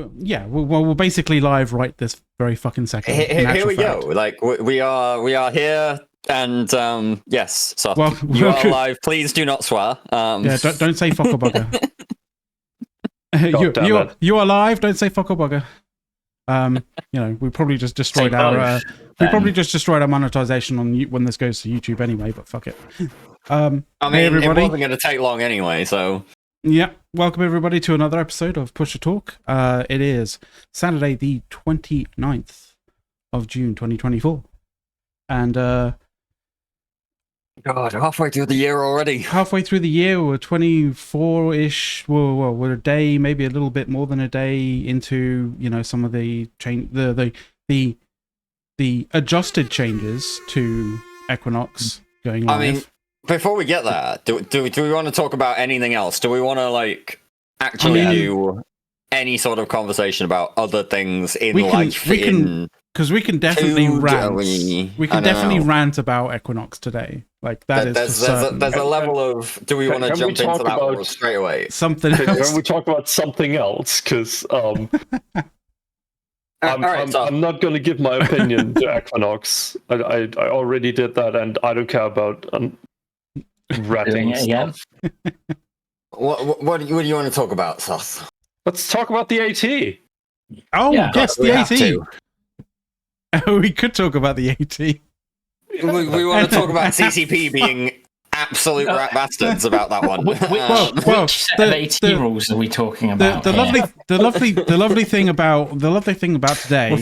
we're basically live right this very fucking second. Here we go. Like we are here, and yes. So you are live. Please do not swear. Yeah, don't say fuck or bugger. you are live. Don't say fuck or bugger. We probably just destroyed our monetization on when this goes to YouTube anyway. But fuck it. I mean, it wasn't going to take long anyway. So yeah, welcome everybody to another episode of Push a Talk. It is Saturday, the 29th of June, 2024, and God, halfway through the year already. Halfway through the year, we're 24-ish. Well, we're a day, maybe a little bit more than a day into, some of the change, the adjusted changes to Equinox going live. I mean, before we get there, do we want to talk about anything else? Do we want to do any sort of conversation about other things in life? Because we can definitely rant. We can definitely rant about Equinox today. Like that there's a level of. Do we want to jump into that straight away? Something else. Can we talk about something else? Because I'm not going to give my opinion to Equinox. I already did that, and I don't care about ranting stuff. What do you want to talk about, Seth? Let's talk about the AT. Oh, yeah, yes, the AT. We could talk about the AT. We want to talk about CCP being absolute rat bastards about that one. Which set of AT rules are we talking about? The lovely thing about today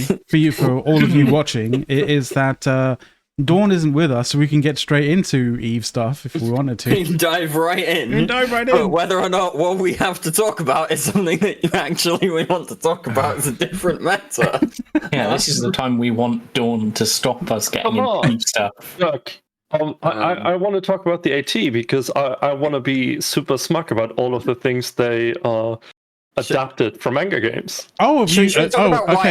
for all of you watching is that Dawn isn't with us, so we can get straight into Eve stuff if we wanted to. We can dive right in. But whether or not what we have to talk about is something that you actually want to talk about is a different matter. Yeah, this is the time we want Dawn to stop us getting into Eve stuff. Look, I want to talk about the AT because I want to be super smug about all of the things they adapted from manga games. Oh, okay.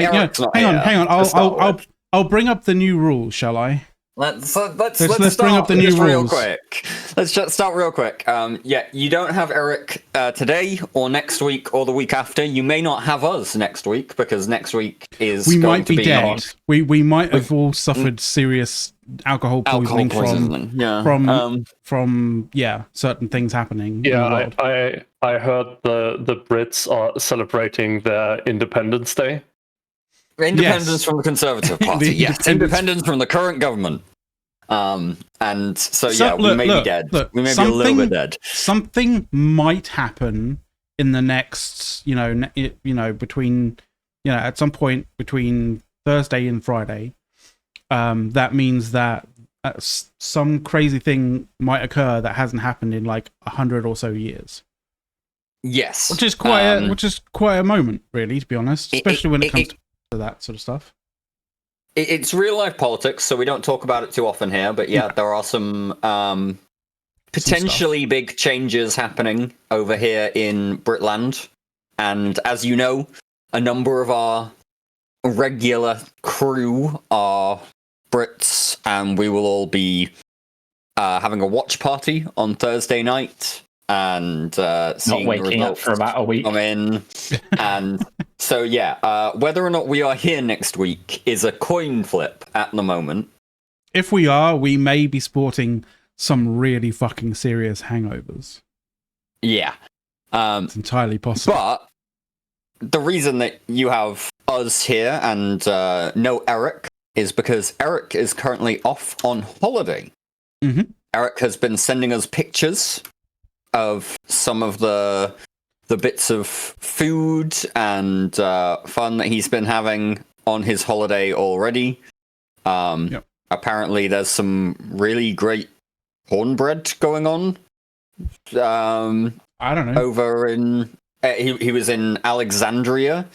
Yeah. Hang on. I'll bring up the new rules, shall I? Let's start bring up the new rules real quick. Let's just start real quick. You don't have Erik today or next week or the week after. You may not have us next week because next week is we going might be to be dead. We might have all suffered serious alcohol poisoning from certain things happening. Yeah, I heard the Brits are celebrating their Independence Day. Independence from the Conservative Party, yes. Independence from the current government. And so we may be dead. We may be a little bit dead. Something might happen in the next, between, at some point between Thursday and Friday. That means that some crazy thing might occur that hasn't happened in like 100 or so years. Yes, which is quite a moment, really, to be honest, especially when it comes to that sort of stuff. It's real life politics, so we don't talk about it too often here, but there are some potentially big changes happening over here in Britland, and as you know, a number of our regular crew are Brits, and we will all be having a watch party on Thursday night and seeing not waking up for about a week. Come in, and so whether or not we are here next week is a coin flip at the moment. If we are, we may be sporting some really fucking serious hangovers. Yeah, it's entirely possible. But the reason that you have us here and no Erik is because Erik is currently off on holiday. Mm-hmm. Erik has been sending us pictures of some of the bits of food and fun that he's been having on his holiday already. Apparently there's some really great cornbread going on. I don't know. Over in... he was in Alexandria,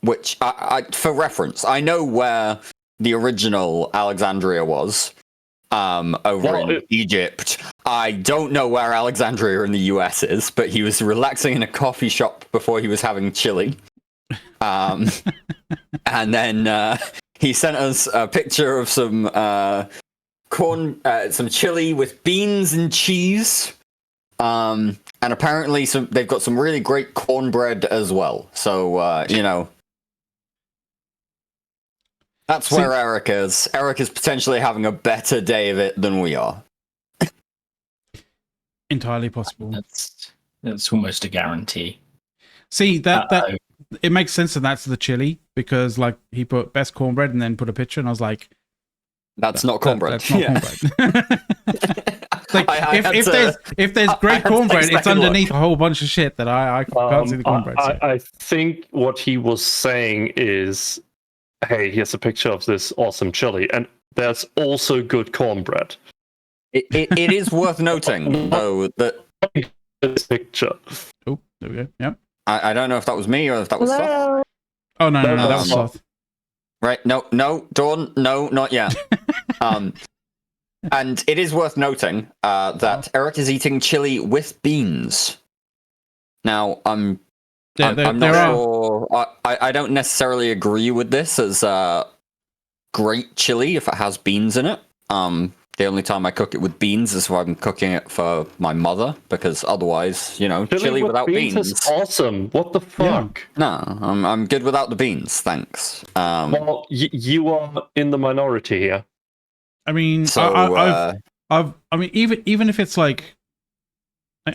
which, I for reference, I know where the original Alexandria was. In Egypt. I don't know where Alexandria in the US is, but he was relaxing in a coffee shop before he was having chili. And then he sent us a picture of some some chili with beans and cheese. And apparently they've got some really great cornbread as well. So, That's where Erik is. Erik is potentially having a better day of it than we are. Entirely possible. That's almost a guarantee. See, that it makes sense that that's the chili, because like he put best cornbread and then put a picture, and I was like, that's not cornbread. That's not cornbread. Like, if there's great cornbread, it's underneath a whole bunch of shit that I can't see the cornbread. I think what he was saying is, hey, here's a picture of this awesome chili, and there's also good cornbread. It is worth noting, though, that this picture. Oh, there we go. Yep. I don't know if that was me or if that was Soth. Oh no, that was Soth. Right? No, Dawn, no, not yet. And it is worth noting that Erik is eating chili with beans. Now, I'm not sure. I don't necessarily agree with this as great chili if it has beans in it. The only time I cook it with beans is when I'm cooking it for my mother, because otherwise, chili without beans is awesome. What the fuck? Yeah. No, I'm good without the beans, thanks. Well, you are in the minority here. I mean, I mean, even if it's like,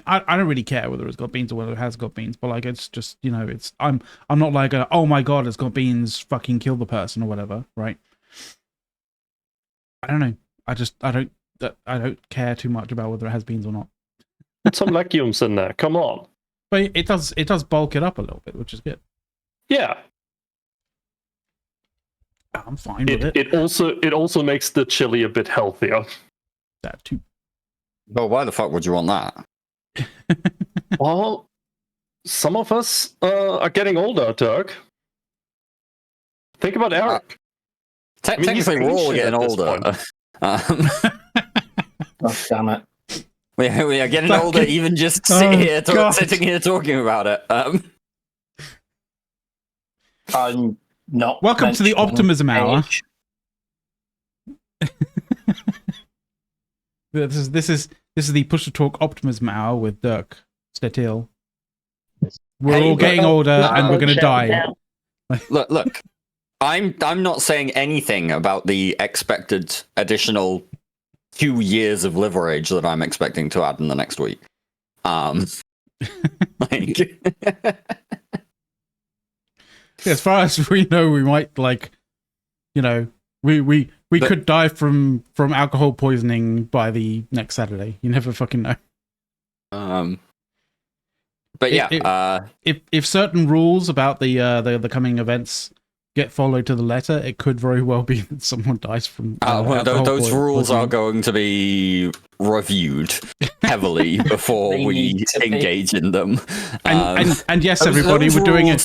I don't really care whether it's got beans or whether it has got beans, but like, it's just, it's I'm not like oh my god, it's got beans, fucking kill the person or whatever, right? I don't know. I don't care too much about whether it has beans or not. Put some legumes in there. Come on. But it does bulk it up a little bit, which is good. Yeah. I'm fine with it. It also makes the chili a bit healthier. That too. Well, why the fuck would you want that? Well, some of us are getting older, Dirk. Think about Erik. Technically, we're all getting older. Oh, damn it. We are getting older, even just sitting here talking about it. I'm not. Welcome to the Optimism Hour. This is the Push to Talk Optimism Hour with Dirk Stetil. We're all getting older, and we're going to die. Look. I'm not saying anything about the expected additional 2 years of liver age that I'm expecting to add in the next week. As far as we know, we might we could die from alcohol poisoning by the next Saturday. You never fucking know. But yeah, if certain rules about the coming events get followed to the letter, it could very well be that someone dies from those rules are going to be reviewed heavily before we engage in them. And yes, everybody, we're doing it.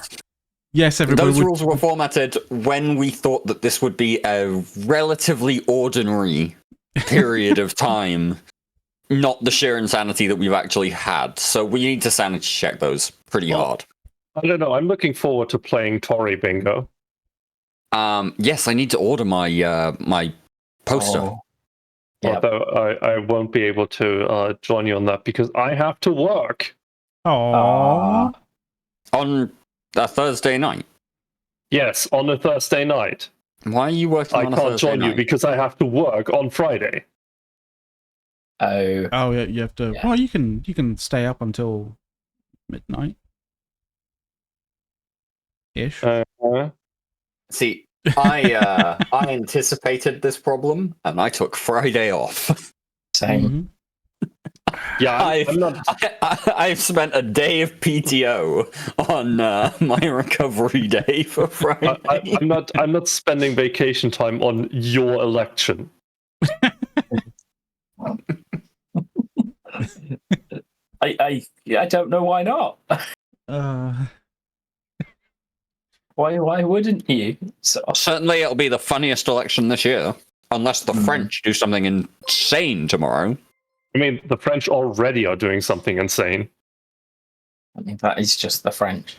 Yes, everybody. Those rules were formatted when we thought that this would be a relatively ordinary period of time, not the sheer insanity that we've actually had. So we need to sanity check those pretty hard. I don't know. I'm looking forward to playing Tory Bingo. Yes, I need to order my my poster. Oh. Yep. Although I won't be able to join you on that because I have to work. Aww. On a Thursday night? Yes, on a Thursday night. Why are you working on a Thursday night? I can't join you because I have to work on Friday. Oh yeah, you have to. Yeah. Well, you can stay up until midnight ish. See, I anticipated this problem and I took Friday off. Same. Mm-hmm. Yeah, I've spent a day of PTO on my recovery day for Friday. I'm not spending vacation time on your election. I don't know why not. Why wouldn't you? Certainly, it'll be the funniest election this year, unless the French do something insane tomorrow. I mean, the French already are doing something insane. I mean, that is just the French.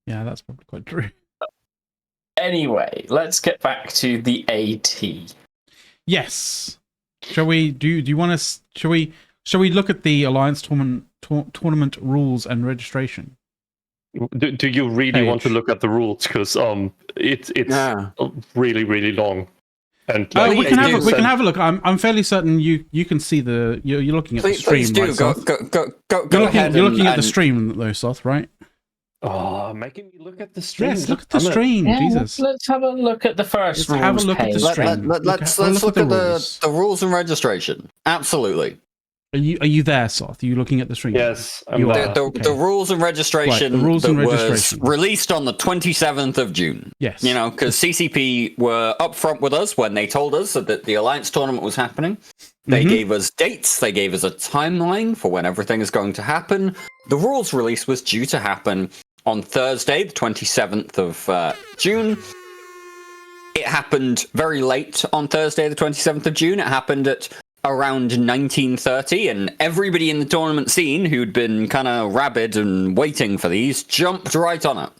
Yeah, that's probably quite true. Anyway, let's get back to the AT. Yes. Shall we? Do you want to? Shall we look at the Alliance tournament rules and registration? Do you really want to look at the rules? Because it's really, really long. And we can have a look. I'm fairly certain you can see you're looking at the stream. Please do. Right, Go ahead. You're looking at the stream though, Soth, right? Oh, making me look at the stream. Yes, look at the stream. Jesus. Let's have a look at the first rules have a look page. at the stream. Let's look at the rules and registration. Absolutely. Are you there, Soth? Are you looking at the stream? Yes, you are. The rules and registration was released on the 27th of June. Yes. Because CCP were upfront with us when they told us that the Alliance tournament was happening. They gave us dates. They gave us a timeline for when everything is going to happen. The rules release was due to happen on Thursday, the 27th of June. It happened very late on Thursday, the 27th of June. It happened at around 19:30, and everybody in the tournament scene who'd been kind of rabid and waiting for these jumped right on it.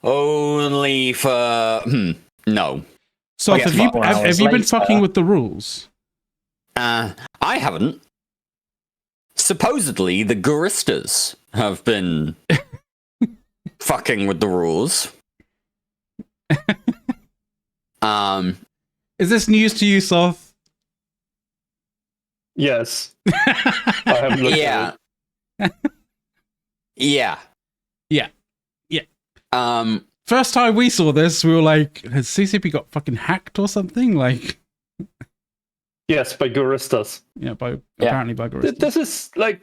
Only for no. So have you been fucking with the rules? I haven't. Supposedly, the Guristas have been fucking with the rules. Is this news to you, Soth? Yes. I haven't looked at it. Yeah. First time we saw this, we were like, has CCP got fucking hacked or something? Like, yes, by Guristas. Apparently by Guristas. This is like,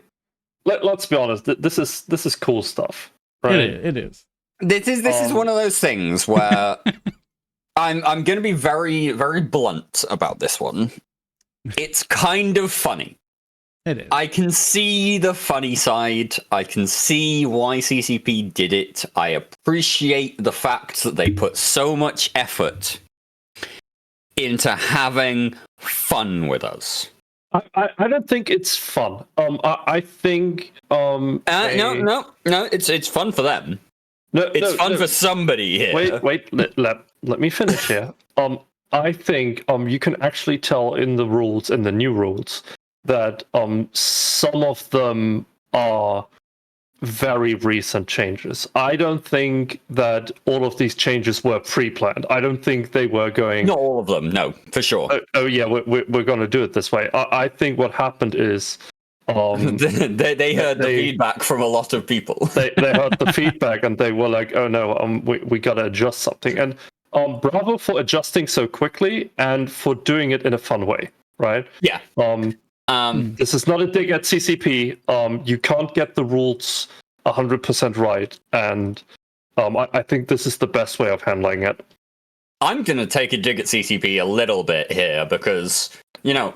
let's be honest. This is cool stuff, right? It is. This is one of those things where I'm going to be very, very blunt about this one. It's kind of funny. It is. I can see the funny side. I can see why CCP did it. I appreciate the fact that they put so much effort into having fun with us. I don't think it's fun. I think no, it's fun for them. It's fun for somebody here. Wait, let me finish here. I think you can actually tell in the rules, in the new rules, that some of them are very recent changes. I don't think that all of these changes were pre-planned. I don't think they were going... Not all of them, no, for sure. We're going to do it this way. I think what happened is... they heard the feedback from a lot of people. they heard the feedback and they were like, oh no, we got to adjust something. And bravo for adjusting so quickly and for doing it in a fun way, right? Yeah. This is not a dig at CCP. You can't get the rules 100% right, and I think this is the best way of handling it. I'm going to take a dig at CCP a little bit here because, Well,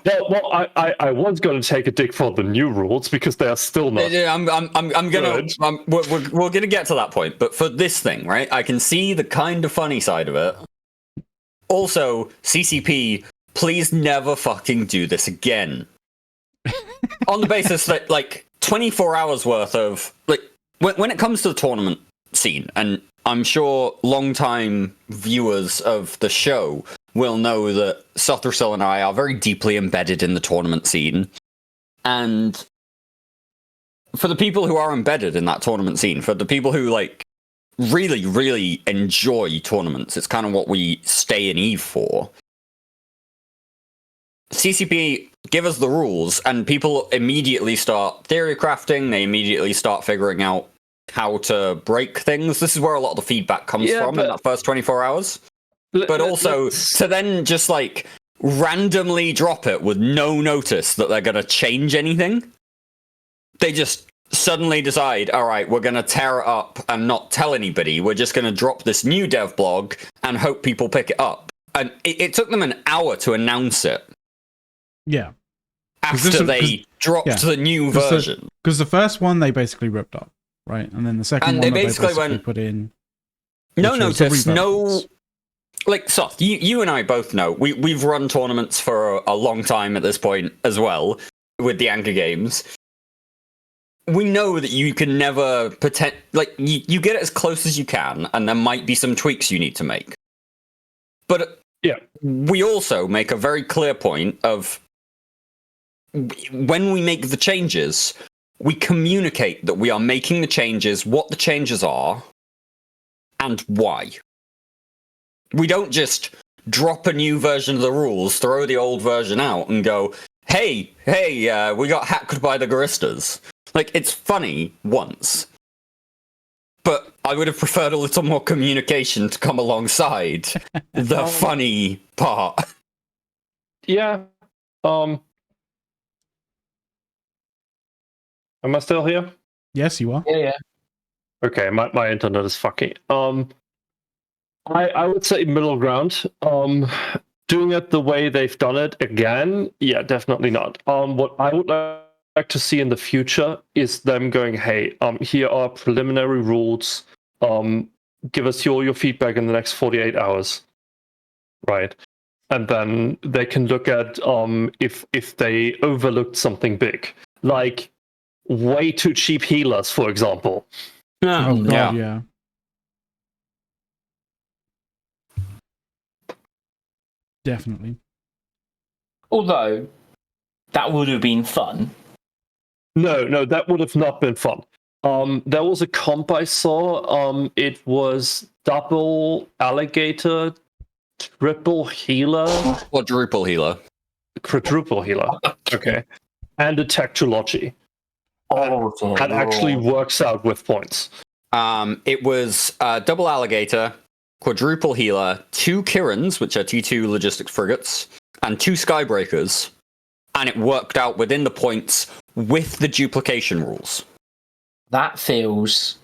I was going to take a dig for the new rules because they are still not. I'm going to. We're going to get to that point, but for this thing, right? I can see the kind of funny side of it. Also, CCP, please never fucking do this again. On the basis that, 24 hours worth of, when it comes to the tournament scene, and I'm sure long-time viewers of the show will know that Sothrusil and I are very deeply embedded in the tournament scene. And for the people who are embedded in that tournament scene, for the people who, really, really enjoy tournaments, it's kind of what we stay in EVE for. CCP give us the rules, and people immediately start theory crafting. They immediately start figuring out how to break things. This is where a lot of the feedback comes from in that first 24 hours. But also to then just randomly drop it with no notice that they're going to change anything. They just suddenly decide, all right, we're going to tear it up and not tell anybody. We're just going to drop this new dev blog and hope people pick it up. And it took them an hour to announce it. Yeah. After they dropped the new version. Because the first one they basically ripped up, right? And then the second one they basically put in. No notice, no... Soth, you and I both know, we've run tournaments for a long time at this point as well, with the Anchor games. We know that you can never pretend... you get it as close as you can, and there might be some tweaks you need to make. But we also make a very clear point of... when we make the changes, we communicate that we are making the changes, what the changes are, and why. We don't just drop a new version of the rules, throw the old version out, and go, hey, we got hacked by the Garistas. Like, it's funny once. But I would have preferred a little more communication to come alongside the funny part. Yeah. Am I still here? Yes, you are. Yeah. Okay, my internet is fucky. I would say middle ground. Doing it the way they've done it again, yeah, definitely not. What I would like to see in the future is them going, hey, here are preliminary rules. Give us your feedback in the next 48 hours. Right. And then they can look at if they overlooked something big. Like way too cheap healers, for example. Oh god, yeah. Definitely. Although, that would have been fun. No, that would have not been fun. There was a comp I saw. It was double alligator, triple healer, Quadruple healer. quadruple healer. Okay, and a technology. That actually works out with points. It was double alligator, quadruple healer, 2 Kirans, which are T2 logistics frigates, and 2 skybreakers, and it worked out within the points with the duplication rules. That feels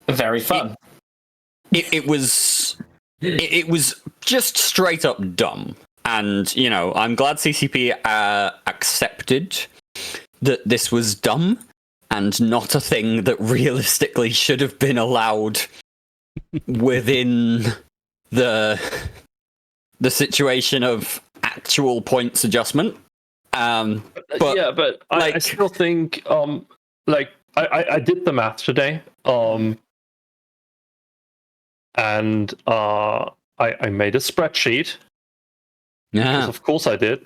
very fun. It was just straight up dumb, and you know, I'm glad CCP accepted that this was dumb and not a thing that realistically should have been allowed within the situation of actual points adjustment. But yeah, but I still think I did the math today, and I made a spreadsheet. yeah, Of course I did.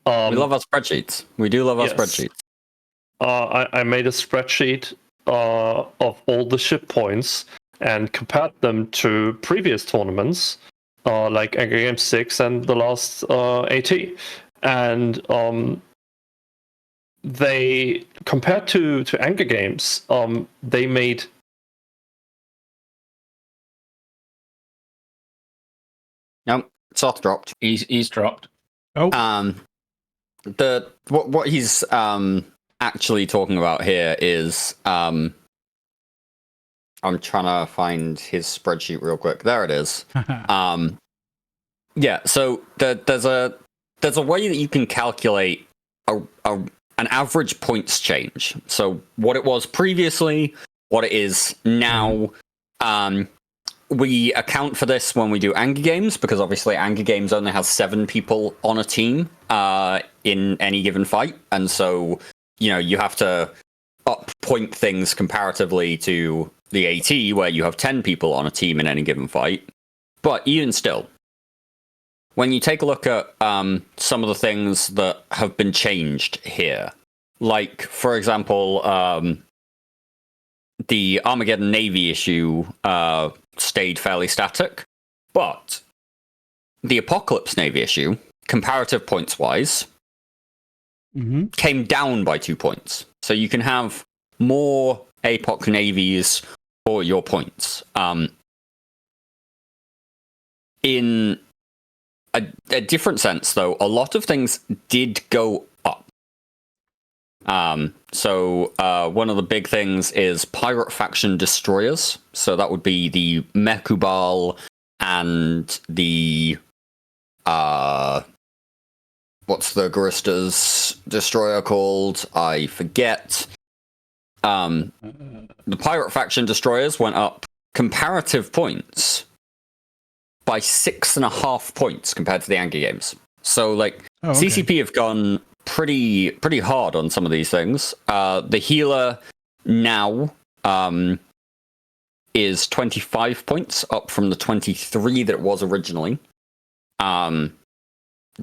we love our spreadsheets. We do love our spreadsheets. I made a spreadsheet of all the ship points and compared them to previous tournaments, like Angry Games 6 and the last AT. And they, compared to Angry Games, they made... Nope, Soth dropped. He's dropped. Oh. What he's actually talking about here is I'm trying to find his spreadsheet real quick. There it is. Yeah, so there's a way that you can calculate an average points change. So what it was previously, what it is now. We account for this when we do Angry Games, because obviously Angry Games only has 7 people on a team in any given fight, and so you have to up point things comparatively to the AT, where you have 10 people on a team in any given fight. But even still, when you take a look at some of the things that have been changed here, like, for example, the Armageddon Navy issue stayed fairly static, but the Apocalypse Navy issue, comparative points-wise, came down by 2 points. So you can have more APOC navies for your points. In a different sense, though, a lot of things did go up. So one of the big things is pirate faction destroyers. So that would be the Mekubal and the what's the Garistas destroyer called? I forget. The pirate faction destroyers went up comparative points by 6.5 points compared to the Angry Games. So CCP have gone pretty hard on some of these things. The healer now is 25 points, up from the 23 that it was originally.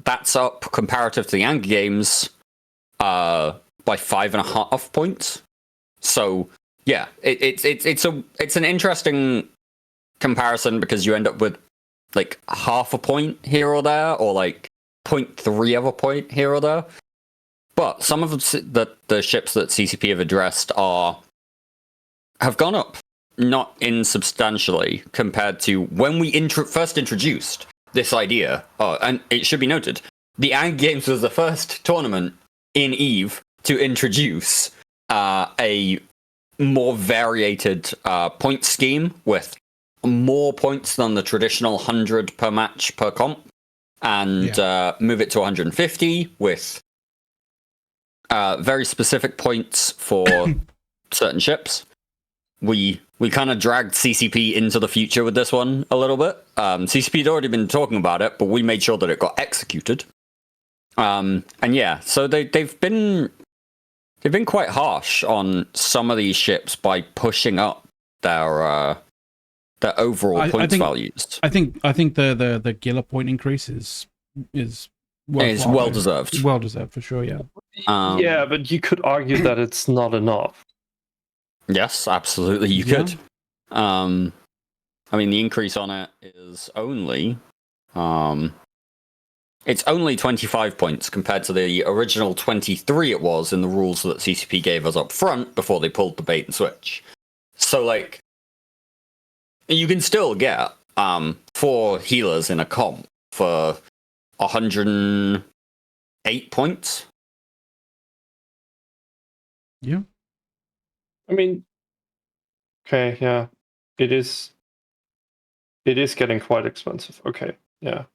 That's up comparative to the Angry Games by 5.5 points. So yeah, it's an interesting comparison because you end up with like half a point here or there, or like 0.3 of a point here or there. But some of the ships that CCP have addressed have gone up, not insubstantially, compared to when we first introduced this idea. Oh, and it should be noted, the Ang Games was the first tournament in EVE to introduce a more variated point scheme with more points than the traditional 100 per match per comp, and move it to 150 with very specific points for certain ships. We kind of dragged CCP into the future with this one a little bit. CCP had already been talking about it, but we made sure that it got executed. And yeah, so they've been quite harsh on some of these ships by pushing up their overall points values. I think the Gila point increase is well deserved. Well deserved for sure. Yeah. Yeah, but you could argue that it's not enough. Yes, absolutely, you could. I mean, the increase on it is only it's only 25 points compared to the original 23 it was in the rules that CCP gave us up front before they pulled the bait and switch. So, like, you can still get 4 healers in a comp for 108 points. Yeah. I mean, okay, yeah, it is getting quite expensive. Okay, yeah.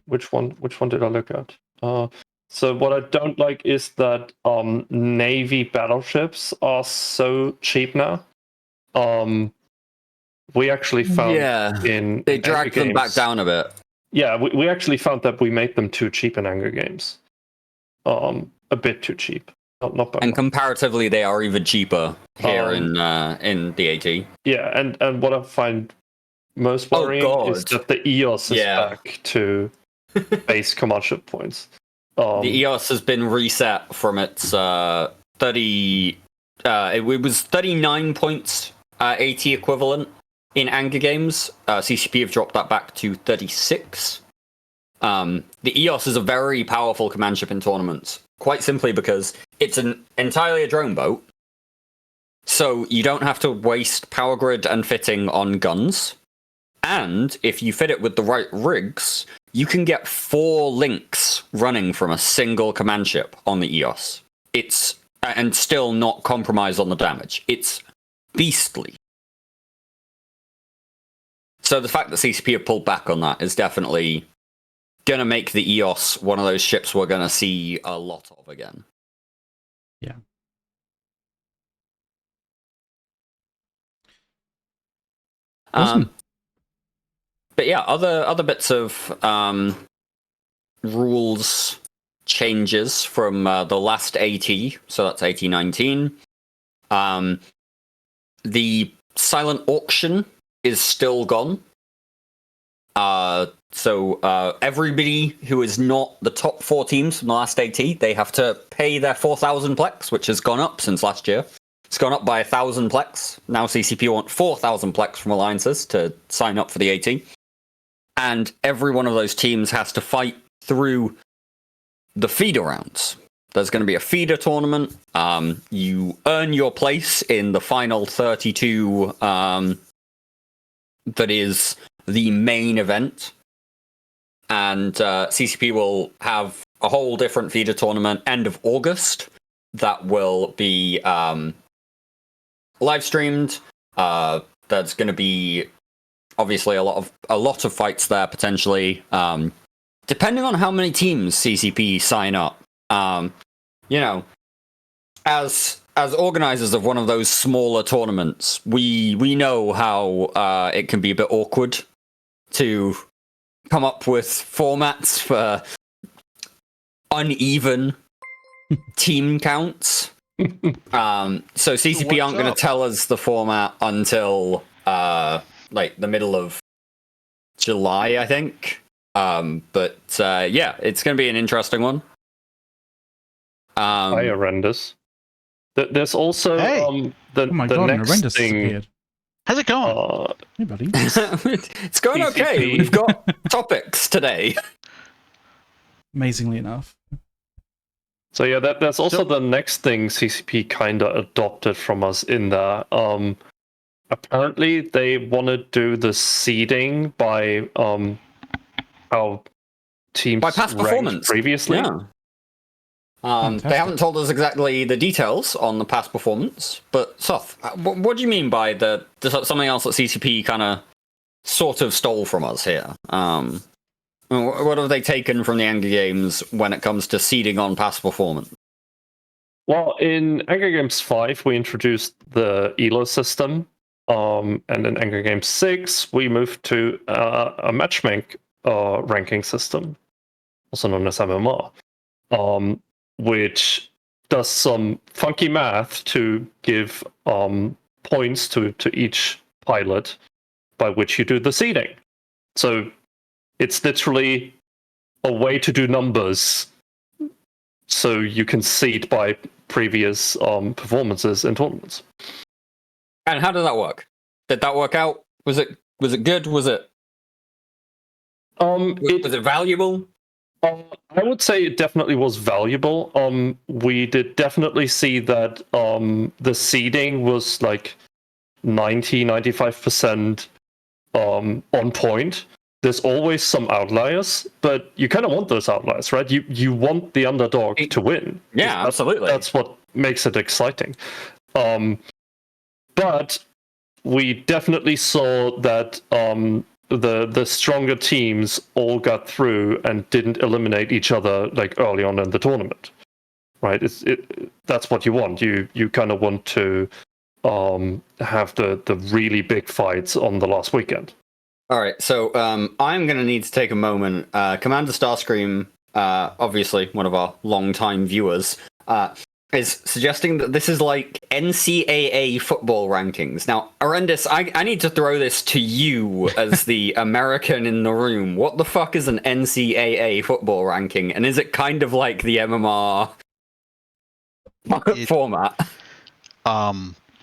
Which one did I look at? So what I don't like is that Navy battleships are so cheap now. We actually found they dragged them back down a bit. Yeah, we actually found that we made them too cheap in Anger Games. A bit too cheap. Not and comparatively, they are even cheaper here in DAT. Yeah, and what I find most worrying is that the EOS is back to base command ship points. The EOS has been reset from its 30. It was 39 points AT equivalent in Anger Games. CCP have dropped that back to 36. The EOS is a very powerful command ship in tournaments, quite simply because it's entirely a drone boat, so you don't have to waste power grid and fitting on guns. And if you fit it with the right rigs, you can get 4 links running from a single command ship on the EOS. And still not compromise on the damage. It's beastly. So the fact that CCP have pulled back on that is definitely going to make the EOS one of those ships we're going to see a lot of again. Yeah. Awesome. But yeah, other bits of rules changes from the last AT, so that's AT19. The silent auction is still gone. So everybody who is not the top 4 teams from the last AT, they have to pay their 4,000 plex, which has gone up since last year. It's gone up by 1,000 plex. Now CCP want 4,000 plex from alliances to sign up for the AT. And every one of those teams has to fight through the feeder rounds. There's going to be a feeder tournament. You earn your place in the final 32 that is the main event. And CCP will have a whole different feeder tournament end of August that will be live streamed. There's going to be obviously a lot of fights there potentially. Depending on how many teams CCP sign up. You know, as organizers of one of those smaller tournaments, we know how it can be a bit awkward to come up with formats for uneven team counts. So CCP aren't going to tell us the format until like the middle of July, I think. But yeah, it's going to be an interesting one. Hi, horrendous. There's also the Oh my god, next Horrendous thing. disappeared. How's it going? Hey, buddy. It's going okay. TCP. We've got topics today. Amazingly enough. So yeah, that's also the next thing CCP kind of adopted from us in there. Apparently they want to do the seeding by how teams By past ranked performance previously. Yeah. They haven't told us exactly the details on the past performance, but Soth, what do you mean by something else that CCP kind of sort of stole from us here? What have they taken from the Anger Games when it comes to seeding on past performance? Well, in Anger Games 5, we introduced the ELO system, and in Anger Games 6, we moved to a matchmaking ranking system, also known as MMR. Which does some funky math to give points to each pilot by which you do the seeding. So it's literally a way to do numbers so you can seed by previous performances in tournaments. And how did that work? Did that work out? Was it good? Was it valuable? I would say it definitely was valuable. We did definitely see that the seeding was like 95% on point. There's always some outliers, but you kind of want those outliers, right? You want the underdog to win. Yeah, absolutely. That's what makes it exciting. But we definitely saw that the stronger teams all got through and didn't eliminate each other like early on in the tournament, right? That's what you want. You kind of want to have the really big fights on the last weekend. All right, so I'm going to need to take a moment. Commander Starscream, obviously one of our long-time viewers, is suggesting that this is like NCAA football rankings. Now, Horrendous, I need to throw this to you as the American in the room. What the fuck is an NCAA football ranking? And is it kind of like the MMR format?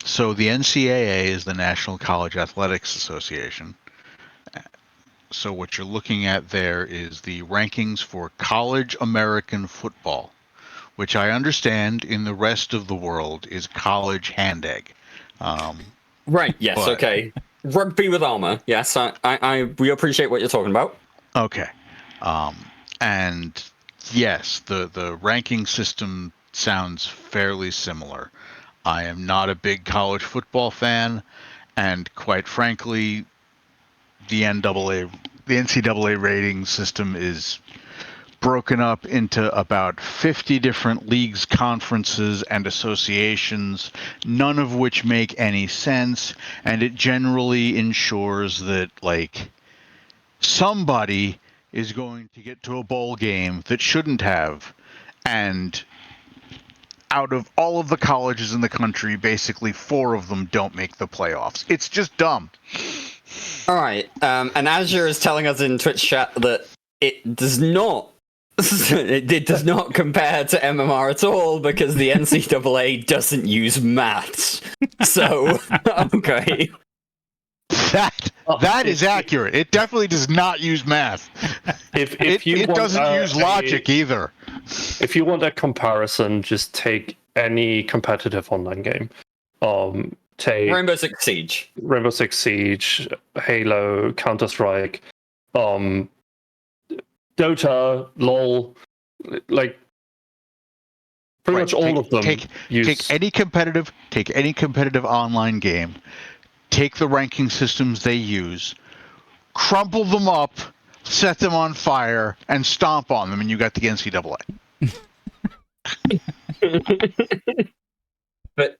So the NCAA is the National College Athletics Association. So what you're looking at there is the rankings for college American football, which I understand in the rest of the world is college hand egg. Right, yes, but, okay. Rugby with armor, yes, we appreciate what you're talking about. Okay. And yes, the ranking system sounds fairly similar. I am not a big college football fan, and quite frankly, the NCAA rating system is broken up into about 50 different leagues, conferences, and associations, none of which make any sense, and it generally ensures that, like, somebody is going to get to a bowl game that shouldn't have, and out of all of the colleges in the country, basically 4 of them don't make the playoffs. It's just dumb. All right, and Azure is telling us in Twitch chat that it does not compare to MMR at all because the NCAA doesn't use maths. So, okay. That is accurate. It definitely does not use math. It doesn't use logic either. If you want a comparison, just take any competitive online game. Take Rainbow Six Siege, Halo, Counter-Strike, Dota, LOL, like pretty much all of them. Take any competitive online game. Take the ranking systems they use, crumple them up, set them on fire, and stomp on them, and you got the NCAA. But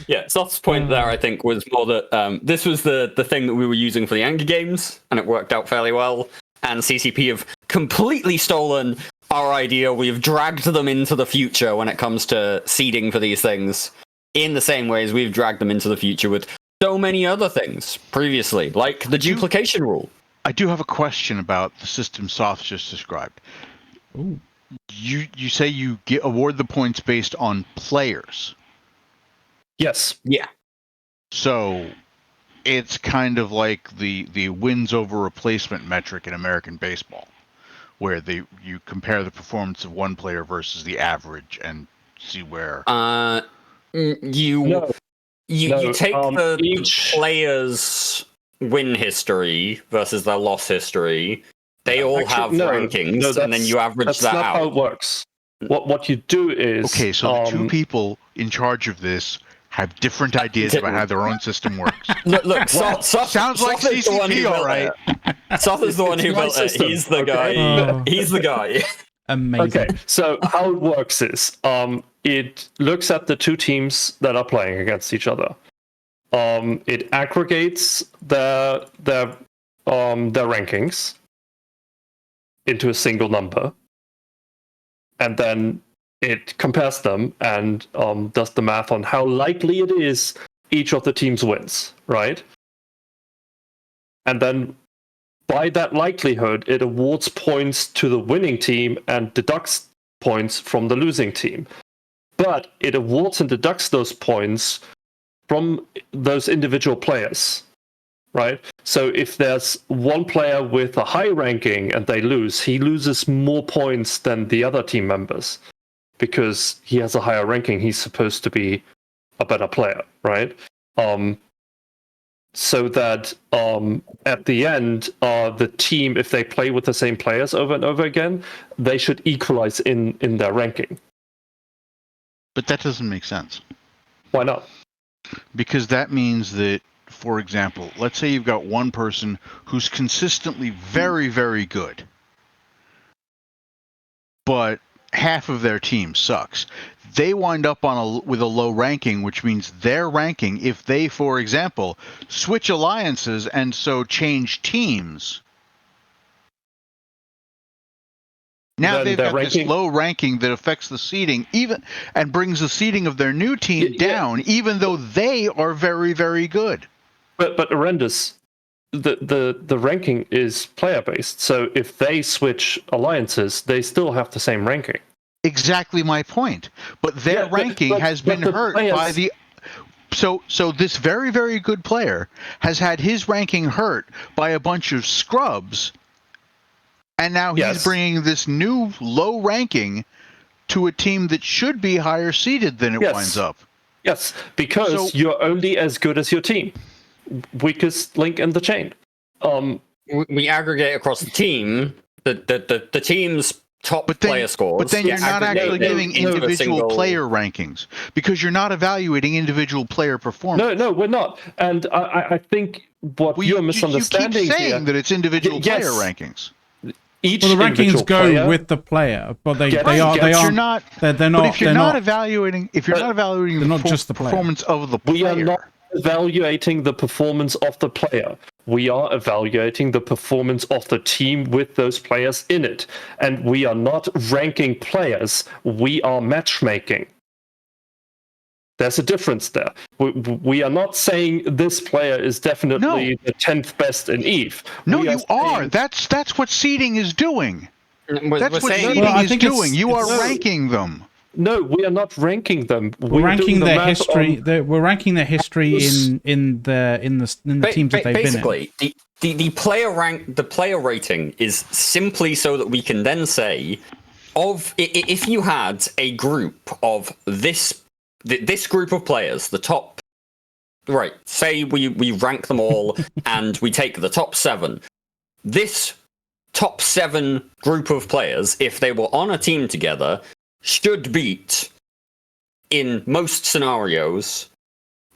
yeah, Soft's point there, I think, was more that this was the thing that we were using for the Anger Games, and it worked out fairly well. And CCP have completely stolen our idea. We've dragged them into the future when it comes to seeding for these things, in the same way as we've dragged them into the future with so many other things previously, like the duplication rule. I do have a question about the system Soft just described. Ooh. you say you award the points based on players. Yes. Yeah. So it's kind of like the wins over replacement metric in American baseball, where you compare the performance of one player versus the average and see where. You take each the players' win history versus their loss history. They all have rankings, and then you average that out. That's not how it works. What you do is... Okay, so the two people in charge of this have different ideas about how their own system works. Look, sounds like CCP, all right. Soth is the one who built it. He's the guy. He's the guy. Amazing. Okay, so how it works is, it looks at the two teams that are playing against each other. It aggregates their rankings into a single number, and then it compares them and does the math on how likely it is each of the teams wins, right? And then by that likelihood, it awards points to the winning team and deducts points from the losing team. But it awards and deducts those points from those individual players, right? So if there's one player with a high ranking and they lose, he loses more points than the other team members because he has a higher ranking. He's supposed to be a better player, right? So that at the end, the team, if they play with the same players over and over again, they should equalize in their ranking. But that doesn't make sense. Why not? Because that means that, for example, let's say you've got one person who's consistently very, very good, but half of their team sucks. They wind up with a low ranking, which means their ranking, if they, for example, switch alliances and so change teams, now then they've got this low ranking that affects the seeding and brings the seeding of their new team down, even though they are very, very good. But Arendis, the ranking is player based. So if they switch alliances, they still have the same ranking. Exactly my point. But their ranking has been hurt by the... So this very, very good player has had his ranking hurt by a bunch of scrubs, and now he's bringing this new low ranking to a team that should be higher seeded than it winds up. Yes, because you're only as good as your team. Weakest link in the chain. We aggregate across the team, the team's top player scores. But then you're not actually giving individual player rankings because you're not evaluating individual player performance. No, we're not. And I think what you're misunderstanding you keep saying here, that it's individual player rankings. The rankings go with the player, but they're not evaluating the performance of the player. We are not evaluating the performance of the player. We are evaluating the performance of the team with those players in it. And we are not ranking players, we are matchmaking. There's a difference there. We are not saying this player is definitely the 10th best in EVE. No, you are. That's what seeding is doing. That's what seeding is doing. You are ranking them. No, we are not ranking them. We're ranking their history. We're ranking their history in the teams that they've been in. Basically, the player rating is simply so that we can then say, if you had a group of this group of players, the top, right? Say we rank them all and we take the top 7. This top 7 group of players, if they were on a team together, should beat, in most scenarios,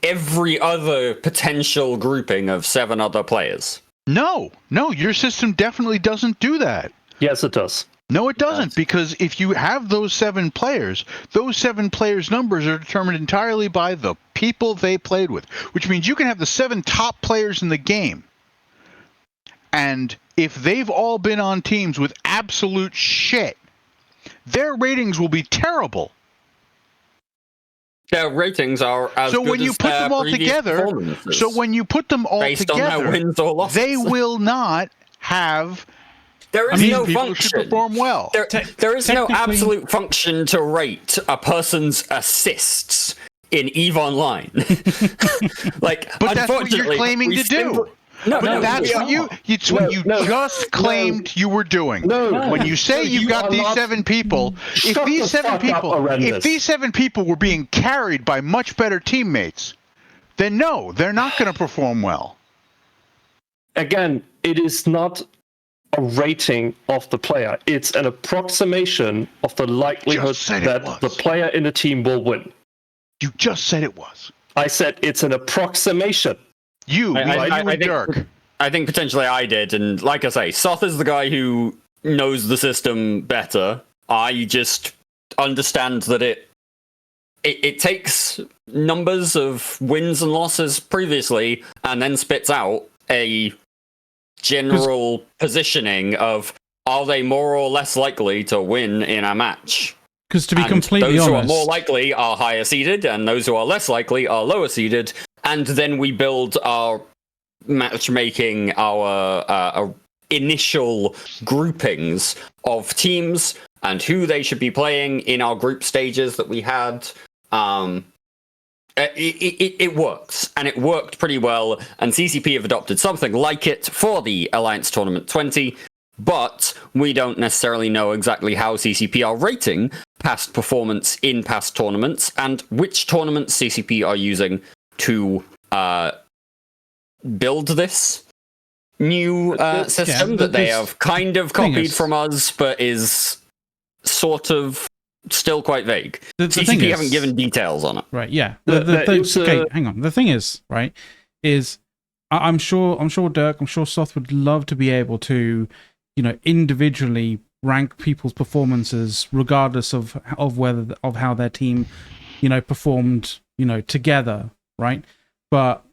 every other potential grouping of 7 other players. No, your system definitely doesn't do that. Yes, it does. No, it doesn't, because if you have those 7 players, those 7 players' numbers are determined entirely by the people they played with, which means you can have the 7 top players in the game, and if they've all been on teams with absolute shit, their ratings will be terrible. Their ratings are as so good when you as put them all together, based on their wins or losses. they will not have There is These no people function. should perform well. There is no technically- absolute function to rate a person's assists in EVE Online. Like, But that's what you're unfortunately, claiming we to do. simply- No, But no, that's we what are. it's what you No, just claimed you were doing. No. When you say No, you've you got are these not- 7 people, if Shut these the 7 fuck up, people, horrendous. if these 7 people were being carried by much better teammates, then no, they're not going to perform well. Again, it is not a rating of the player. It's an approximation of the likelihood Just said it that was. the player in the team will win. You just said it was. I said it's an approximation. You, I and think- Dirk. I think potentially I did, and like I say, Soth is the guy who knows the system better. I just understand that it takes numbers of wins and losses previously, and then spits out a general positioning of are they more or less likely to win in a match. Because to be And completely those honest, who are more likely are higher seeded, and those who are less likely are lower seeded. And then we build our matchmaking, our initial groupings of teams and who they should be playing in our group stages that we had. It works, and it worked pretty well. And CCP have adopted something like it for the Alliance Tournament 20. But we don't necessarily know exactly how CCP are rating past performance in past tournaments and which tournaments CCP are using to build this new system that they have kind of copied from us, but is sort of still quite vague. The thing CCP is- haven't given details on it. right? Yeah. It's, Okay, hang on. The thing is, right, is I'm sure Dirk, I'm sure Soth would love to be able to, individually rank people's performances regardless of how their team, performed, together, right? But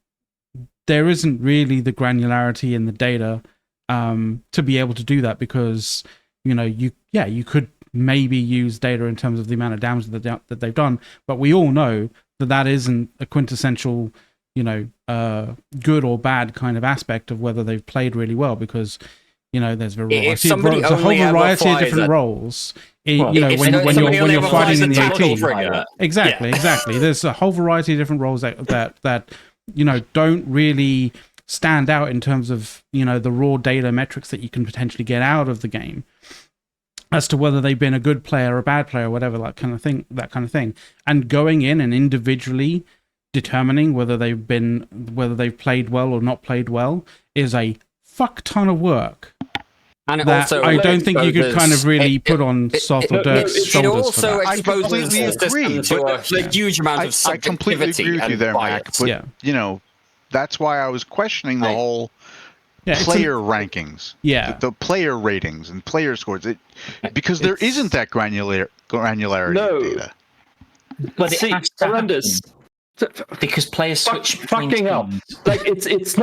there isn't really the granularity in the data to be able to do that because, you could maybe use data in terms of the amount of damage that they've done, but we all know that isn't a quintessential, good or bad kind of aspect of whether they've played really well because, there's a whole variety of different roles. When you're fighting in the 18. Exactly. There's a whole variety of different roles that don't really stand out in terms of the raw data metrics that you can potentially get out of the game as to whether they've been a good player or a bad player or whatever, that kind of thing. And going in and individually determining whether they've played well or not played well is a fuck ton of work. And it that also I don't think you could kind of really put on Soth or Dirk's it shoulders also for that. exposes completely the agree, system to but- a huge amount of I completely subjectivity agree with you and there, bias. Mac. But that's why I was questioning the whole player rankings, the player ratings and player scores. Because there isn't that granularity of data. But it has to horrendous. happen. Because players switch between Fucking hell! teams. Like it's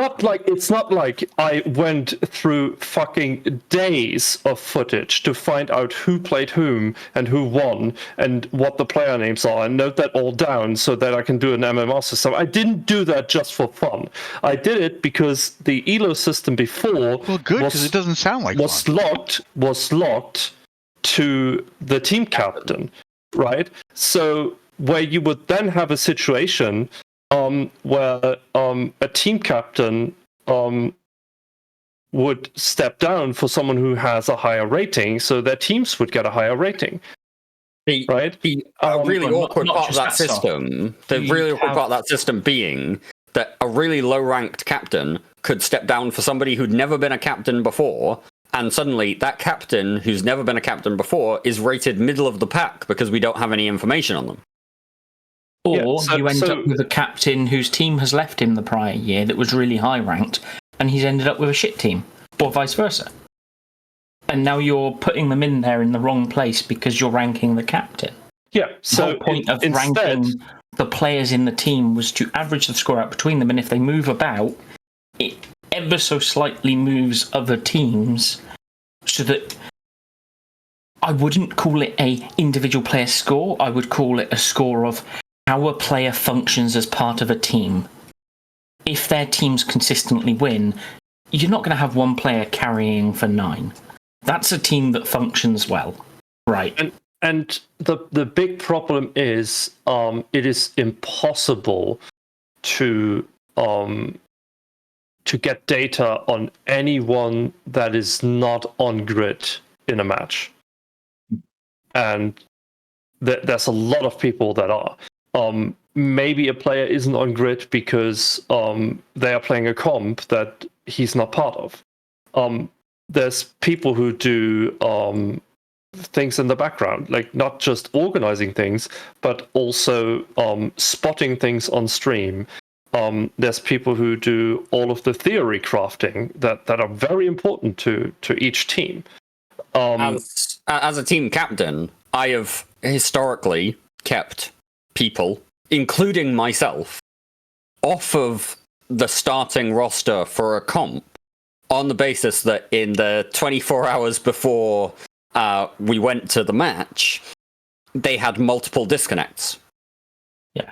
not like I went through fucking days of footage to find out who played whom and who won and what the player names are and note that all down so that I can do an MMR system. I didn't do that just for fun. I did it because the ELO system before because it doesn't sound like was locked to the team captain, right? So where you would then have a situation where a team captain would step down for someone who has a higher rating, so their teams would get a higher rating. Right? The really awkward part of that system, being that a really low-ranked captain could step down for somebody who'd never been a captain before, and suddenly that captain who's never been a captain before is rated middle of the pack because we don't have any information on them. Or you end up with a captain whose team has left him the prior year that was really high ranked, and he's ended up with a shit team, or vice versa. And now you're putting them in there in the wrong place because you're ranking the captain. Yeah, so the whole point of ranking the players in the team was to average the score out between them, and if they move about, it ever so slightly moves other teams so that I wouldn't call it a individual player score, I would call it a score of how a player functions as part of a team. If their teams consistently win, you're not going to have one player carrying for 9. that's a team that functions well, right? And the big problem is it is impossible to get data on anyone that is not on grid in a match. And there's a lot of people that are. Maybe a player isn't on grid because they are playing a comp that he's not part of. There's people who do things in the background, like not just organizing things, but also spotting things on stream. There's people who do all of the theory crafting that are very important to each team. As a team captain, I have historically kept people, including myself, off of the starting roster for a comp on the basis that in the 24 hours before we went to the match, they had multiple disconnects. Yeah.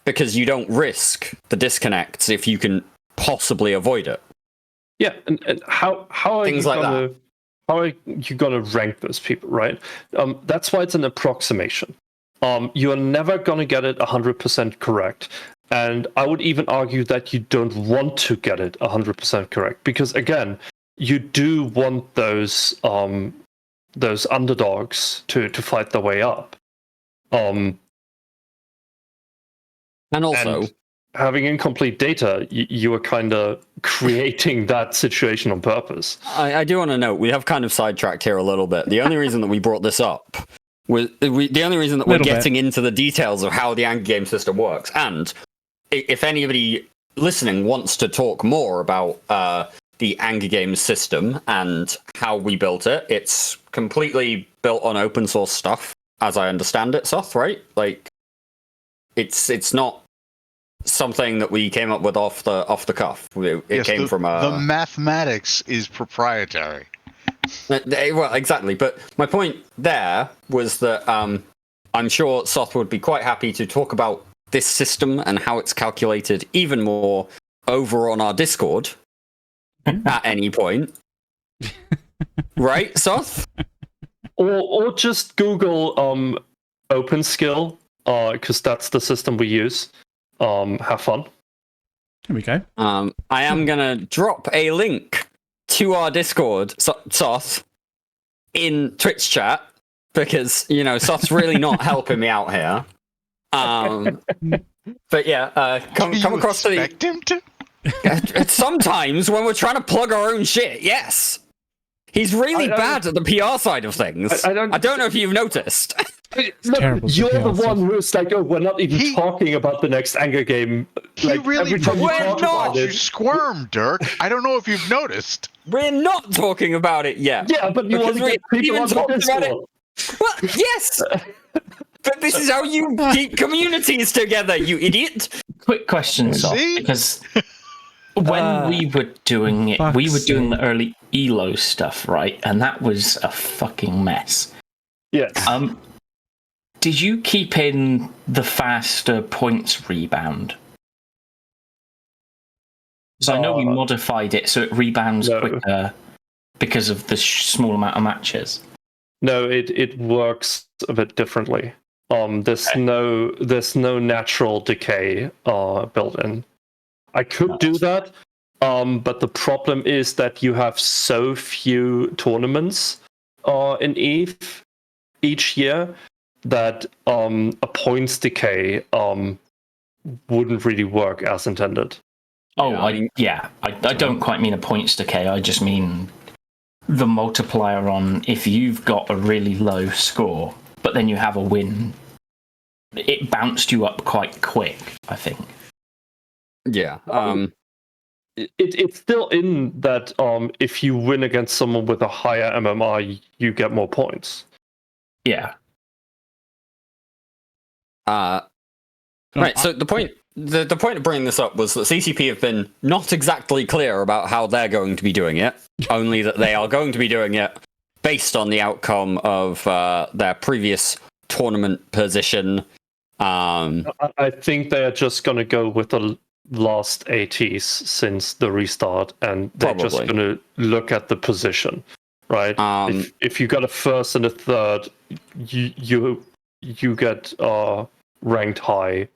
Because you don't risk the disconnects if you can possibly avoid it. Yeah, and how are Things you like gonna how are you gonna rank those people, right? That's why it's an approximation. You are never gonna get it 100% correct. And I would even argue that you don't want to get it 100% correct, because again, you do want those underdogs to fight their way up. And also, having incomplete data, you are kind of creating that situation on purpose. I do want to note, we have kind of sidetracked here a little bit. The only reason that we brought this up was the only reason that we're getting into the details of how the Anger game system works. And if anybody listening wants to talk more about the Anger game system and how we built it, it's completely built on open source stuff, as I understand it, Soth, right? Like, it's not something that we came up with off the cuff. It came from the mathematics is proprietary. Well, exactly. But my point there was that I'm sure Soth would be quite happy to talk about this system and how it's calculated even more over on our Discord at any point. Right, Soth? Or just Google OpenSkill, because that's the system we use. Have fun. There we go. I am gonna drop a link to our Discord, Soth, in Twitch chat, because Soth's really not helping me out here. But yeah, come across to expect him to? Sometimes when we're trying to plug our own shit, yes. He's really bad at the PR side of things. I don't know if you've noticed. Look, you're the one who's like, oh, we're not even talking about the next Anger game. Like, He really you squirm, Dirk. I don't know if you've noticed. We're not talking about it yet. Yeah, but you want to get people on talking about it. Discord. Well, yes. But this is how you keep communities together, you idiot. Quick question, Soth, because when we were doing it, we were doing the early ELO stuff, right? And that was a fucking mess. Yes. Did you keep in the faster points rebound? So I know we modified it so it rebounds quicker because of the small amount of matches. No, it works a bit differently. There's no natural decay built in. I could do that, but the problem is that you have so few tournaments in ETH each year that a points decay wouldn't really work as intended. Oh, I don't quite mean a points decay. I just mean the multiplier on if you've got a really low score, but then you have a win. It bounced you up quite quick, I think. Yeah. It's still in that if you win against someone with a higher MMR, you get more points. Yeah. Right. So the point of bringing this up was that CCP have been not exactly clear about how they're going to be doing it, only that they are going to be doing it based on the outcome of their previous tournament position. I think they are just going to go with the last ATs since the restart, and they're just going to look at the position. right? If you got a first and a third, you get ranked high,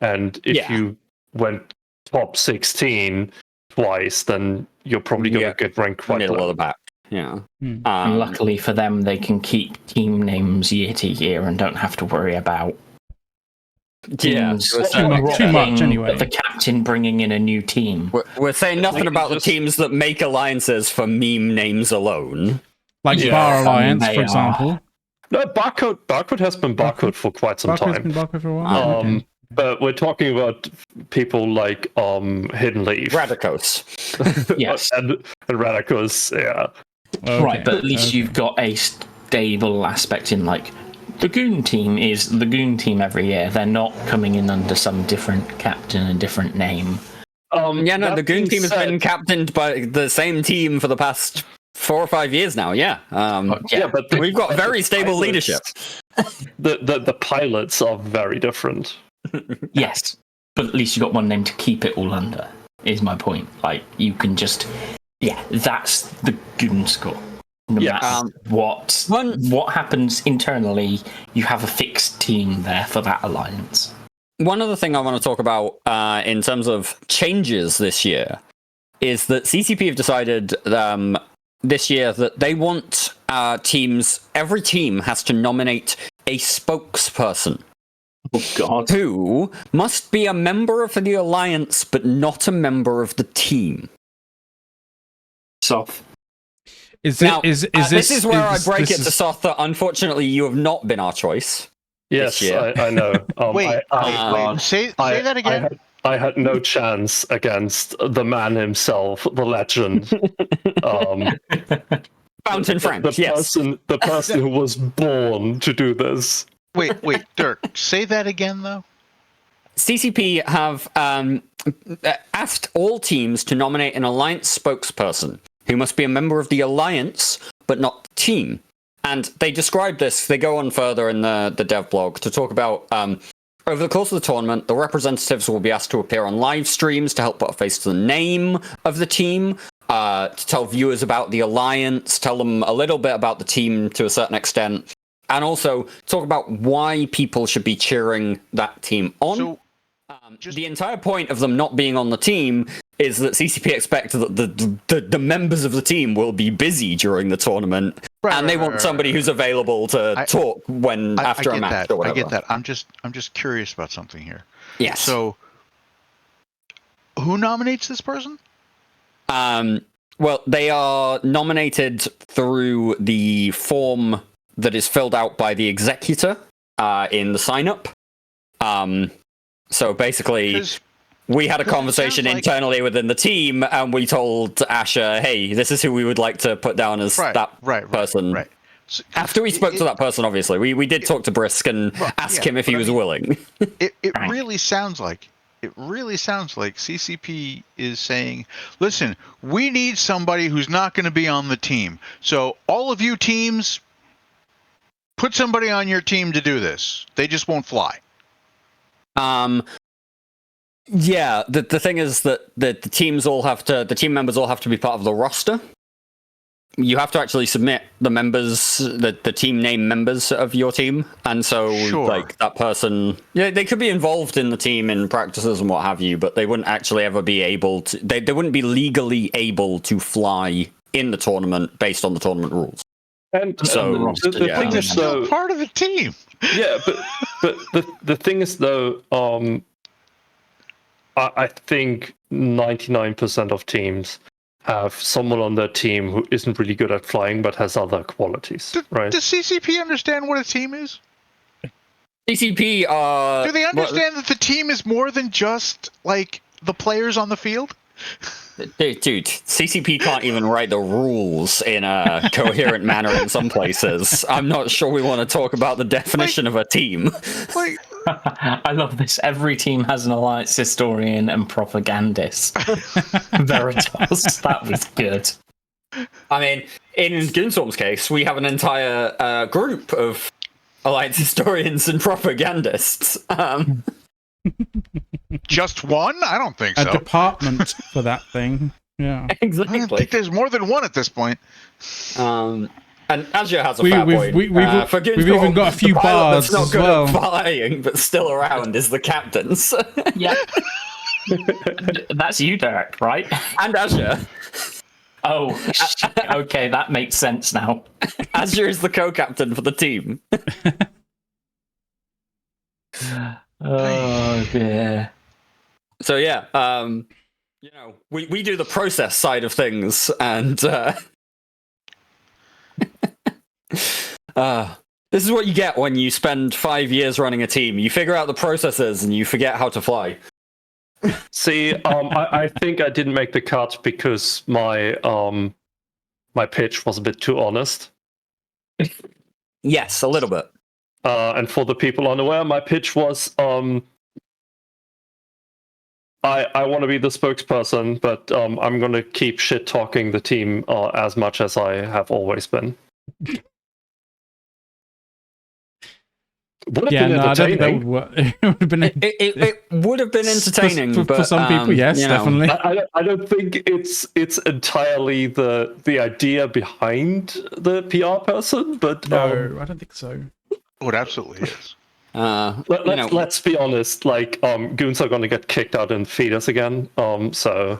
and if you went top 16 twice, then you're probably going to get ranked quite middle low. of the pack. Yeah. And luckily for them, they can keep team names year to year and don't have to worry about teams too much anyway. The captain bringing in a new team. We're saying nothing about the teams that make alliances for meme names alone. Like Bar Alliance, for example. No, Barcode has been Barcode for quite some time. Barcode's been Barcode for a while. Okay. But we're talking about people like Hidden Leaf. Radicos. Yes. and Radicos, yeah. Okay. Right, but at least you've got a stable aspect in, like, the Goon team is the Goon team every year. They're not coming in under some different captain and different name. The Goon team has been captained by the same team for the past 4 or 5 years now, but we've got very stable leadership. The pilots are very different. Yes, but at least you got one name to keep it all under, is my point. Like, you can just... Yeah, that's the Goon score. No matter what happens internally, you have a fixed team there for that alliance. One other thing I want to talk about in terms of changes this year is that CCP have decided this year that they want every team has to nominate a spokesperson. Oh, God. Who must be a member of the alliance, but not a member of the team. Soth. This is where I break it to Soth that unfortunately you have not been our choice. Yes, I know. Wait, say that again. I had no chance against the man himself, the legend. Fountain Frank, the person who was born to do this. Wait, Dirk, say that again, though. CCP have asked all teams to nominate an alliance spokesperson who must be a member of the alliance, but not the team. And they describe this, they go on further in the dev blog to talk about, over the course of the tournament, the representatives will be asked to appear on live streams to help put a face to the name of the team, to tell viewers about the alliance, tell them a little bit about the team to a certain extent, and also talk about why people should be cheering that team on. So, the entire point of them not being on the team is that CCP expect that the members of the team will be busy during the tournament, and they want somebody who's available to talk after a match or whatever. I get that. I'm just curious about something here. Yes. So, who nominates this person? Well, they are nominated through the form that is filled out by the executor in the sign-up. So basically, we had a conversation internally within the team, and we told Asher, hey, this is who we would like to put down as that person. Right. So, after we spoke to that person, obviously, we did talk to Brisk and ask him if he was willing. It really sounds like CCP is saying, listen, we need somebody who's not going to be on the team. So all of you teams, put somebody on your team to do this. They just won't fly. Yeah, the thing is that the team members all have to be part of the roster. You have to actually submit the members, the team name members of your team, and so like that person, they could be involved in the team in practices and what have you, but they wouldn't actually ever be able to. They wouldn't be legally able to fly in the tournament based on the tournament rules. And so the thing is, though, still part of the team. Yeah, but the thing is, though, I think 99% of teams have someone on their team who isn't really good at flying but has other qualities, right? Does CCP understand what a team is? CCP, do they understand that the team is more than just, like, the players on the field? Dude, CCP can't even write the rules in a coherent manner in some places. I'm not sure we want to talk about the definition of a team. I love this. Every team has an alliance historian and propagandist. Veritas. That was good. I mean, in Goonstorm's case, we have an entire group of alliance historians and propagandists. Just one? I don't think so. A department for that thing. Yeah. I don't think Exactly. there's more than one at this point. And Azure has a fair point. We've Goonstorm, even got a few the pilot bards that's not as good well. at flying, but still around is the captains. Yeah. That's you, Derek, right? And Azure. Oh, okay, that makes sense now. Azure is the co-captain for the team. Oh dear. So yeah, you know, we do the process side of things, and this is what you get when you spend 5 years running a team. You figure out the processes and you forget how to fly. See, I think I didn't make the cut because my pitch was a bit too honest. Yes, a little bit. And for the people unaware, my pitch was I want to be the spokesperson, but I'm going to keep shit talking the team as much as I have always been. Would have been I don't think that entertaining. would work. It would have been It would have been entertaining, for but some people, yes, you know, definitely. I don't think it's entirely the idea behind the PR person, but No, I don't think so. Oh, it absolutely is. let's be honest. Like, goons are going to get kicked out in feeders again. So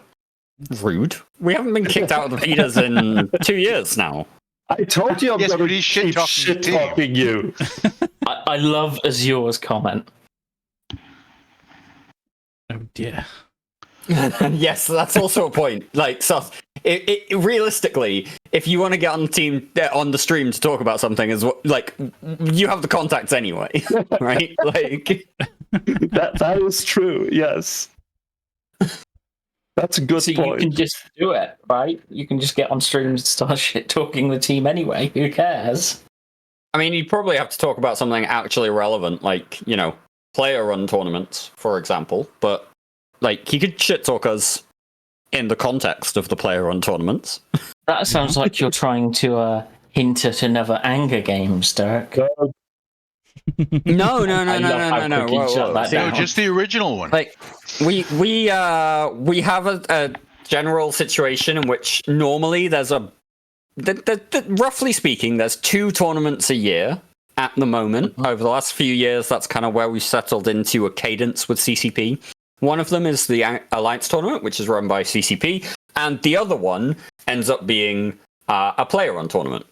rude. We haven't been kicked out of the feeders in 2 years now. I told you I'm Yes, going but to he's keep shit-talking you. I love Azure's comment. Oh dear. Yes, that's also a point. Like, so realistically, if you want to get on the team on the stream to talk about something, like you have the contacts anyway, right? Like that is true. Yes, that's a good So point. you can just do it, right? You can just get on stream and start shit talking the team anyway. Who cares? I mean, you probably have to talk about something actually relevant, like, you know, player-run tournaments, for example. But, like, you could shit talk us in the context of the player-run tournaments. That sounds like you're trying to hint at another anger games, Derek. No. I love how quick you shut that No, down. just the original one. Like, we have a general situation in which normally there's roughly speaking, there's 2 tournaments a year at the moment. Over the last few years, that's kind of where we've settled into a cadence with CCP. One of them is the Alliance tournament, which is run by CCP, and the other one ends up being a player-run tournament.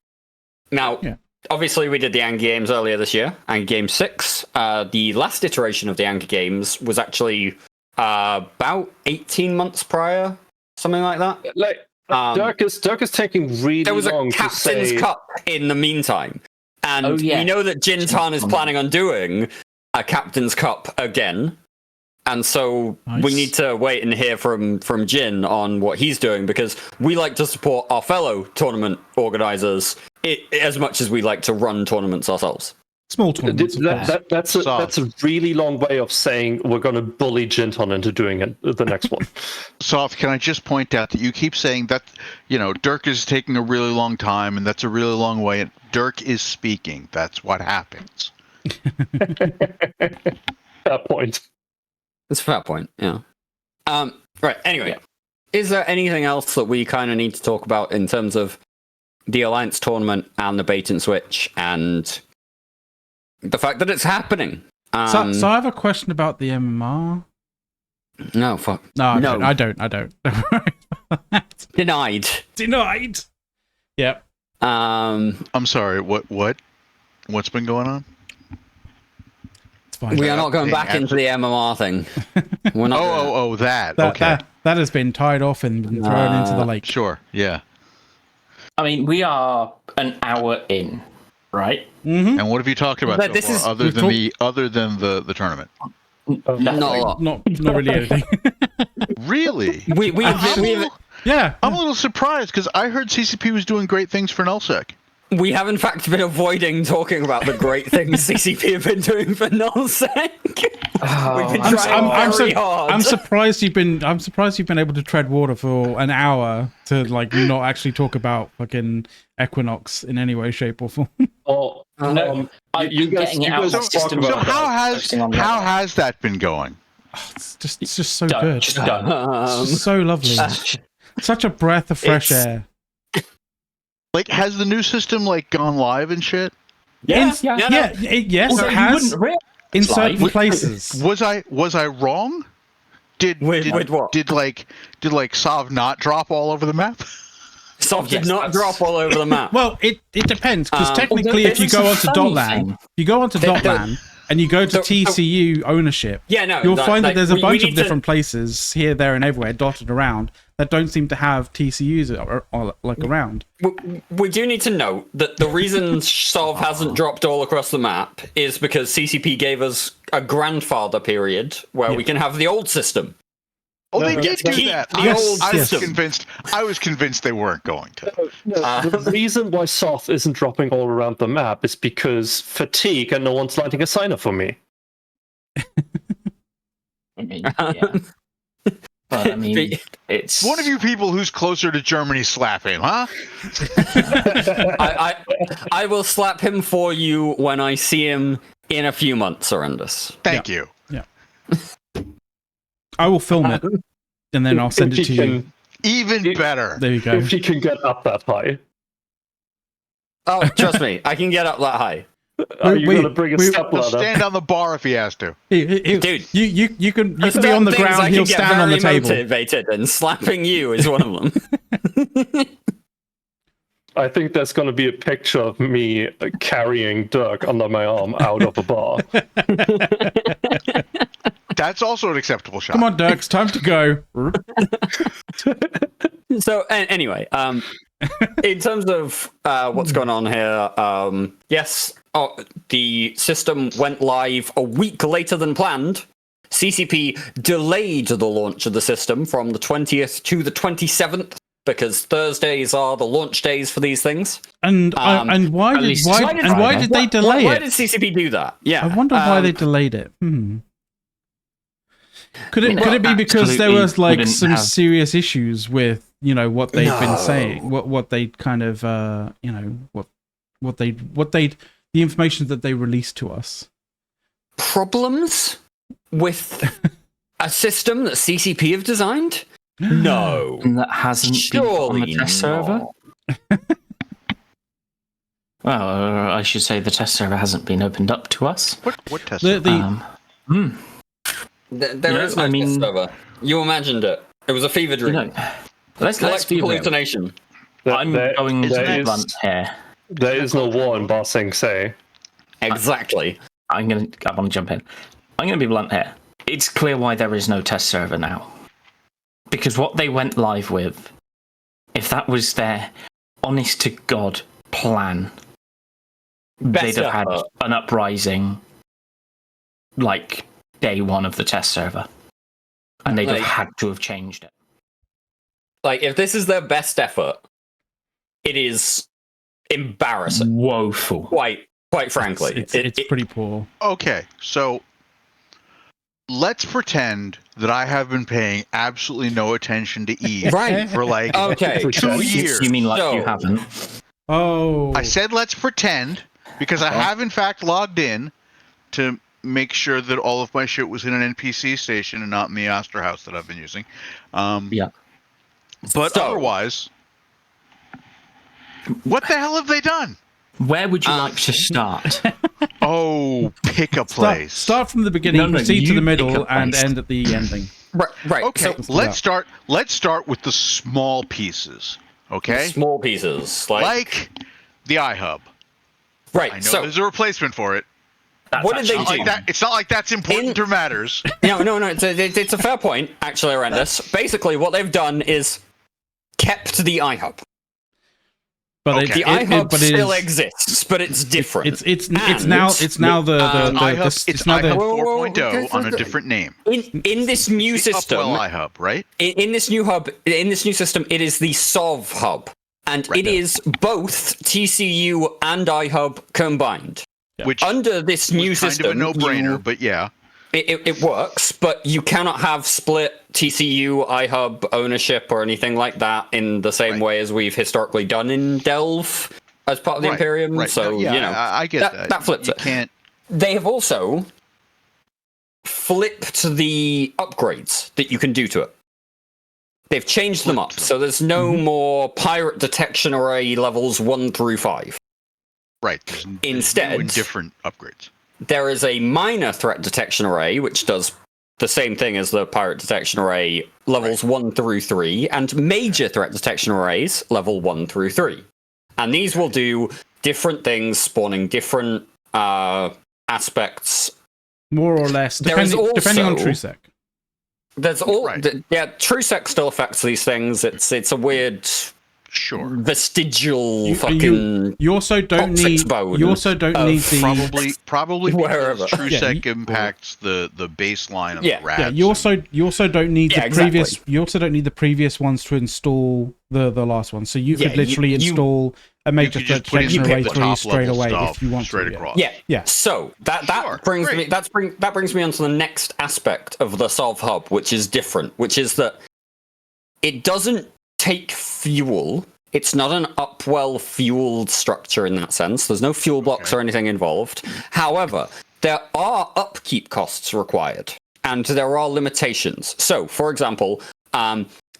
Now, obviously, we did the Anger Games earlier this year, Anger Games 6. The last iteration of the Anger Games was actually about 18 months prior, something like that. Like, Dirk is taking really There was a long to Captain's say. Cup in the meantime. And Oh, yeah. we know that Jin Tan is planning on doing a Captain's Cup again. And so we Nice. need to wait and hear from Jin on what he's doing, because we like to support our fellow tournament organizers as much as we like to run tournaments ourselves. Small tournaments. of course. That's a really long way of saying we're going to bully Jinton into doing it, the next one. Soft, can I just point out that you keep saying that, you know, Dirk is taking a really long time and that's a really long way. And Dirk is speaking. That's what happens. Fair point. That's a fair point, yeah. Right, anyway. Is there anything else that we kind of need to talk about in terms of the Alliance tournament and the bait and switch and the fact that it's happening? So I have a question about the MMR. No, fuck. No, No. I don't. Denied. Denied. Yep. I'm sorry, what's been going on? It's fine. We are not going back into the MMR thing. We're not. That. That, Okay. that has been tied off and been thrown into the lake. Sure, yeah. I mean, we are an hour in, right? Mm-hmm. And what have you talked about But so this far, is- other than the tournament? Not a lot. Not really anything. Really? We've Yeah. Oh. I'm a little surprised because I heard CCP was doing great things for Nullsec. We have in fact been avoiding talking about the great things CCP have been doing for nullsec. We've been trying very hard. I'm surprised you've been able to tread water for an hour to like not actually talk about fucking Equinox in any way, shape, or form. Oh, No, I'm getting it out of the system. So about how has that been going? It's just so Don't, good. just don't. It's just so lovely. such a breath of fresh air. Like, has the new system like gone live and shit? Yes, Although it you has wouldn't realize in it's certain live. places. Was I wrong? Did what? Did Sov not drop all over the map? Soft Yes, did not that's- drop all over the map. Well, it depends, because technically, although if you it's go a onto funny Dotlan, thing. you go onto Dotlan and you go to the- TCU ownership, Yeah, no, you'll that- find that like, there's a we bunch of need to- different places here, there, and everywhere dotted around that don't seem to have TCUs like around. We do need to note that the reason Sov hasn't dropped all across the map is because CCP gave us a grandfather period where we can have the old system. Oh, they No, did no, do that. the I old was system. convinced. I was convinced they weren't going to. The reason why Soth isn't dropping all around the map is because fatigue and no one's lighting a signer for me. I mean, yeah. But, I mean, it's One of you people who's closer to Germany, slap him, huh? I will slap him for you when I see him in a few months, Horrendous. Thank you. I will film it, and then I'll send it to you. Even better. There you go. If you can get up that high. Oh, trust me, I can get up that high. Are you wait, going to bring a wait, step He'll ladder? stand on the bar if he has to. Dude, you can there's be on the certain things I ground. can He'll get stand on the very table. motivated, and slapping you is one of them. I think there's going to be a picture of me carrying Dirk under my arm out of a bar. That's also an acceptable shot. Come on, Dirk, it's time to go. So anyway, in terms of what's going on here, yes, the system went live a week later than planned. CCP delayed the launch of the system from the 20th to the 27th because Thursdays are the launch days for these things. And why did they delay Why it? did CCP do that? Yeah, I wonder why they delayed it. Could it be because there was like some serious issues with what they've been saying, what they kind of what they the information that they released to us? Problems with a system that CCP have designed? No, and that hasn't been on the test server. Well, I should say the test server hasn't been opened up to us. What test? There is no test server. You imagined it. It was a fever dream. Let's be real. Hallucination. I'm going to be blunt here. There is no war in Ba Sing Se. Exactly. I want to jump in. I'm going to be blunt here. It's clear why there is no test server now. Because what they went live with, if that was their honest to God plan, they'd have had an uprising like day one of the test server. And they'd have had to have changed it. Like, if this is their best effort, it is embarrassing. Woeful. Quite frankly. It's pretty poor. Okay, so let's pretend that I have been paying absolutely no attention to Eve Right. for like 2 years. You mean like you haven't? Oh. I said let's pretend because I have in fact logged in to make sure that all of my shit was in an NPC station and not in the Astor house that I've been using. Yeah. But otherwise, what the hell have they done? Where would you like to start? Oh, pick a place. Start from the beginning, No, proceed to you the middle, pick a and place. end at the ending. Right. Okay, So, let's start with the small pieces. Okay, small pieces. like the iHub. Right. I know So, there's a replacement for it. what did they It's not do? like that. It's not like that's important or matters. No. It's a fair point, actually, Horrendous. Basically, what they've done is kept the iHub. But Okay. The iHub still exists, but it's different. It's now the iHub, it's iHub Whoa, 4.0 on a different name. in this new system. Upwell iHub, right? In this new system, it is the Sov hub, and it is both TCU and iHub combined. Which Under this new kind system, of a no-brainer, but yeah. it works, but you cannot have split TCU, iHub ownership or anything like that in the same way as we've historically done in Delve as part of the Imperium. Right. So, No, I get that. That flips it. Can't. They have also flipped the upgrades that you can do to it. They've changed them up, so there's no more pirate detection array levels 1 through 5. Right. Instead, new and different upgrades. There is a minor threat detection array, which does the same thing as the pirate detection array levels 1 through 3, and major threat detection arrays level 1 through 3. And these will do different things, spawning different aspects. More or less, depending on TrueSec. There's TrueSec still affects these things. It's a weird, vestigial You also don't need. Bone You also don't need the probably wherever. because TrueSec impacts the baseline of the RADs. Yeah, you also don't need the previous. Exactly. You also don't need the previous ones to install the last one. So you could literally install a major threat detection array 3 straight away if you want straight to. across. Yeah. So that brings me onto the next aspect of the Solve Hub, which is different, which is that it doesn't take fuel. It's not an upwell fueled structure in that sense. There's no fuel blocks or anything involved. However, there are upkeep costs required, and there are limitations. So, for example,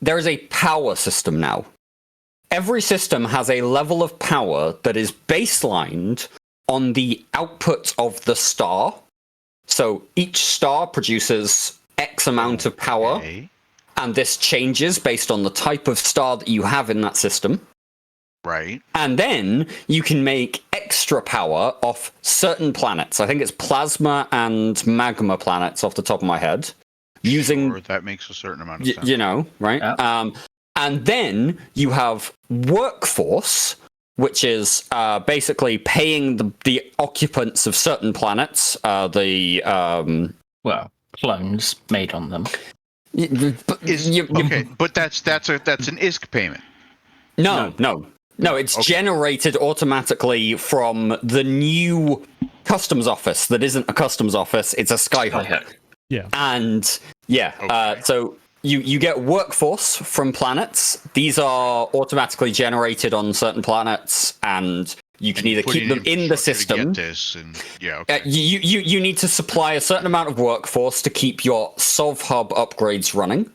there is a power system now. Every system has a level of power that is baselined on the output of the star. So each star produces X amount of power, and this changes based on the type of star that you have in that system. Right. And then you can make extra power off certain planets. I think it's plasma and magma planets off the top of my head. That makes a certain amount of sense. You know, right? Yeah. And then you have workforce, which is basically paying the occupants of certain planets, clones made on them. But that's an ISK payment. No, it's generated automatically from the new customs office that isn't a customs office, it's a Skyhook. Yeah. And so you get workforce from planets. These are automatically generated on certain planets, and you can either keep them in the system. You need to supply a certain amount of workforce to keep your Solve Hub upgrades running.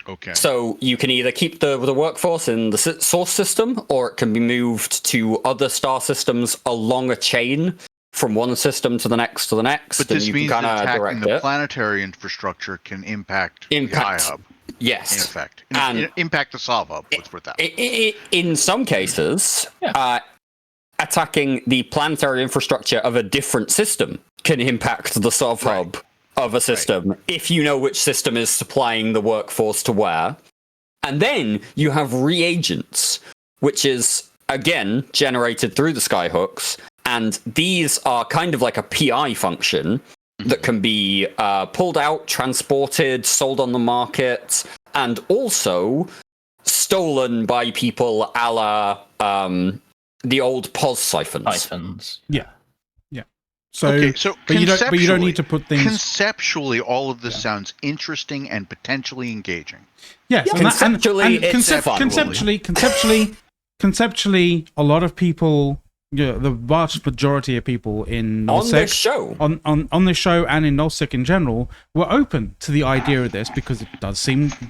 Okay. So you can either keep the workforce in the source system, or it can be moved to other star systems along a chain from one system to the next to the next. But this means that attacking the it. Planetary infrastructure can impact the iHub. Yes. In effect. And impact the Solve Hub, let's put it that way. In some cases, attacking the planetary infrastructure of a different system can impact the Solve Hub of a system, if you know which system is supplying the workforce to where. And then you have reagents, which is, again, generated through the Skyhooks. And these are kind of like a PI function that can be pulled out, transported, sold on the market, and also stolen by people a la the old POS siphons. Yeah. So but you don't need to put things. Conceptually, all of this sounds interesting and potentially engaging. Yes, conceptually, a lot of people, the vast majority of people in nullsec, on this show and in nullsec in general, were open to the idea of this because it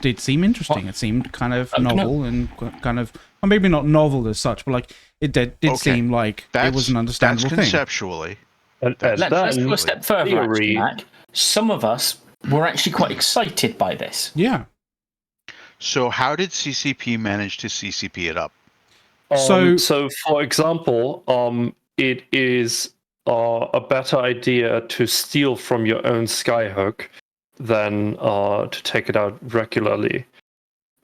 did seem interesting. It seemed kind of novel and kind of, well, maybe not novel as such, but like it did seem like it was an understandable thing. Conceptually. Let's go a step further, actually, Mac. Some of us were actually quite excited by this. Yeah. So how did CCP manage to CCP it up? So for example, it is a better idea to steal from your own Skyhook than to take it out regularly.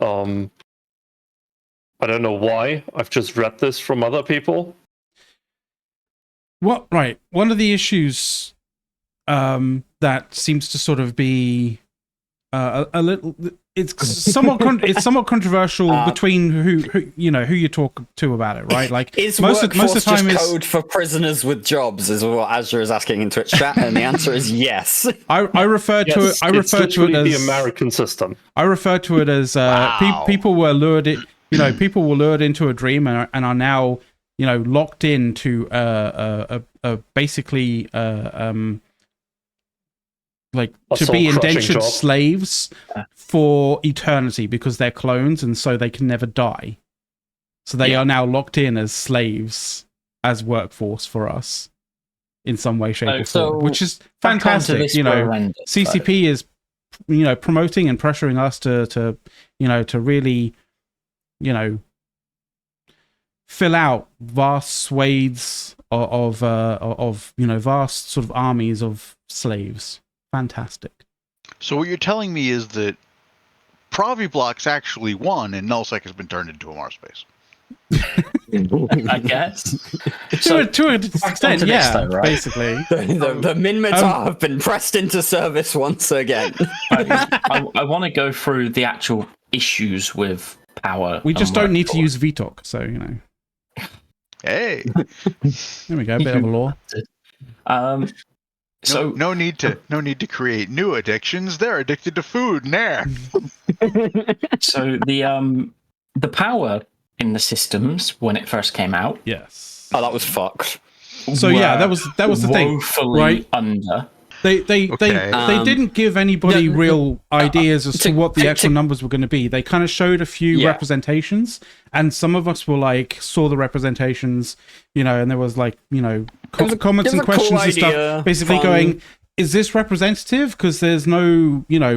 I don't know why. I've just read this from other people. Well, right. One of the issues that seems to sort of be a little, it's somewhat controversial between who you talk to about it, right? Like is most of the time just code for prisoners with jobs is what Azure is asking in Twitch chat, and the answer is yes. I refer to it. I refer to it as the American system. I refer to it as people were lured. People were lured into a dream and are now locked into basically like A to be soul-crushing indentured job. slaves for eternity because they're clones and so they can never die. So they are now locked in as slaves, as workforce for us in some way, shape, or form, which is fantastic. You know, CCP is, you know, promoting and pressuring us to you know, to really, you know, fill out vast swathes of you know, vast sort of armies of slaves. Fantastic. So what you're telling me is that Proviblox actually won, and Nullsec has been turned into a Mars base. I guess. To an extent, yeah, though, right? basically. The Minmatar have been pressed into service once again. I want to go through the actual issues with power. We just don't need to use v2.0, so, you know. Hey, There we go, a bit of a law. So no need to create new addictions. They're addicted to food and air. so the power in the systems when it first came out. Yes. Oh, that was fucked. So yeah, that was the thing, woefully right? Under. They Okay. didn't give anybody real ideas as to what the actual numbers were going to be. They kind of showed a few representations, and some of us were like, saw the representations, you know, and there was like, you know, comments and questions cool and stuff, idea, basically fun. going, is this representative? Because there's no, you know,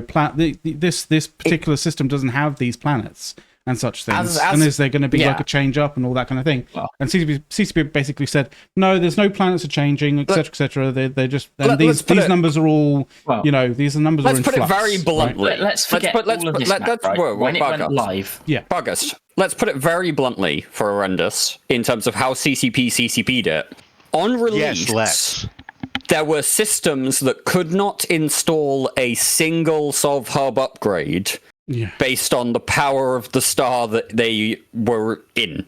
this particular system doesn't have these planets and such things. And is there going to be like a change up and all that kind of thing? Well, and CCP basically said, no, there's no planets are changing, etc., etc. They're just, and these numbers are all, you know, these numbers are in flux. Let's put it very bluntly. Right? Let's forget all of this, Matt, right? When it went live. Yeah. August. Let's put it very bluntly for Horrendous in terms of how CCP'd it. On release, Yes, let's. there were systems that could not install a single Sov Hub upgrade based on the power of the star that they were in.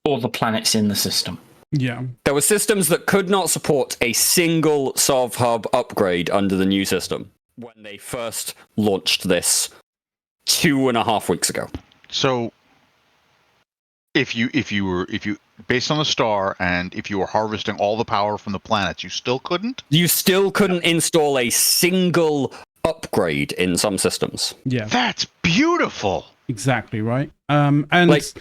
Or the planets in the system. Yeah. There were systems that could not support a single Sov Hub upgrade under the new system when they first launched this 2.5 weeks ago. So, if you based on the star and if you were harvesting all the power from the planets, you still couldn't? You still couldn't install a single upgrade in some systems. Yeah. That's beautiful. Exactly, right? And these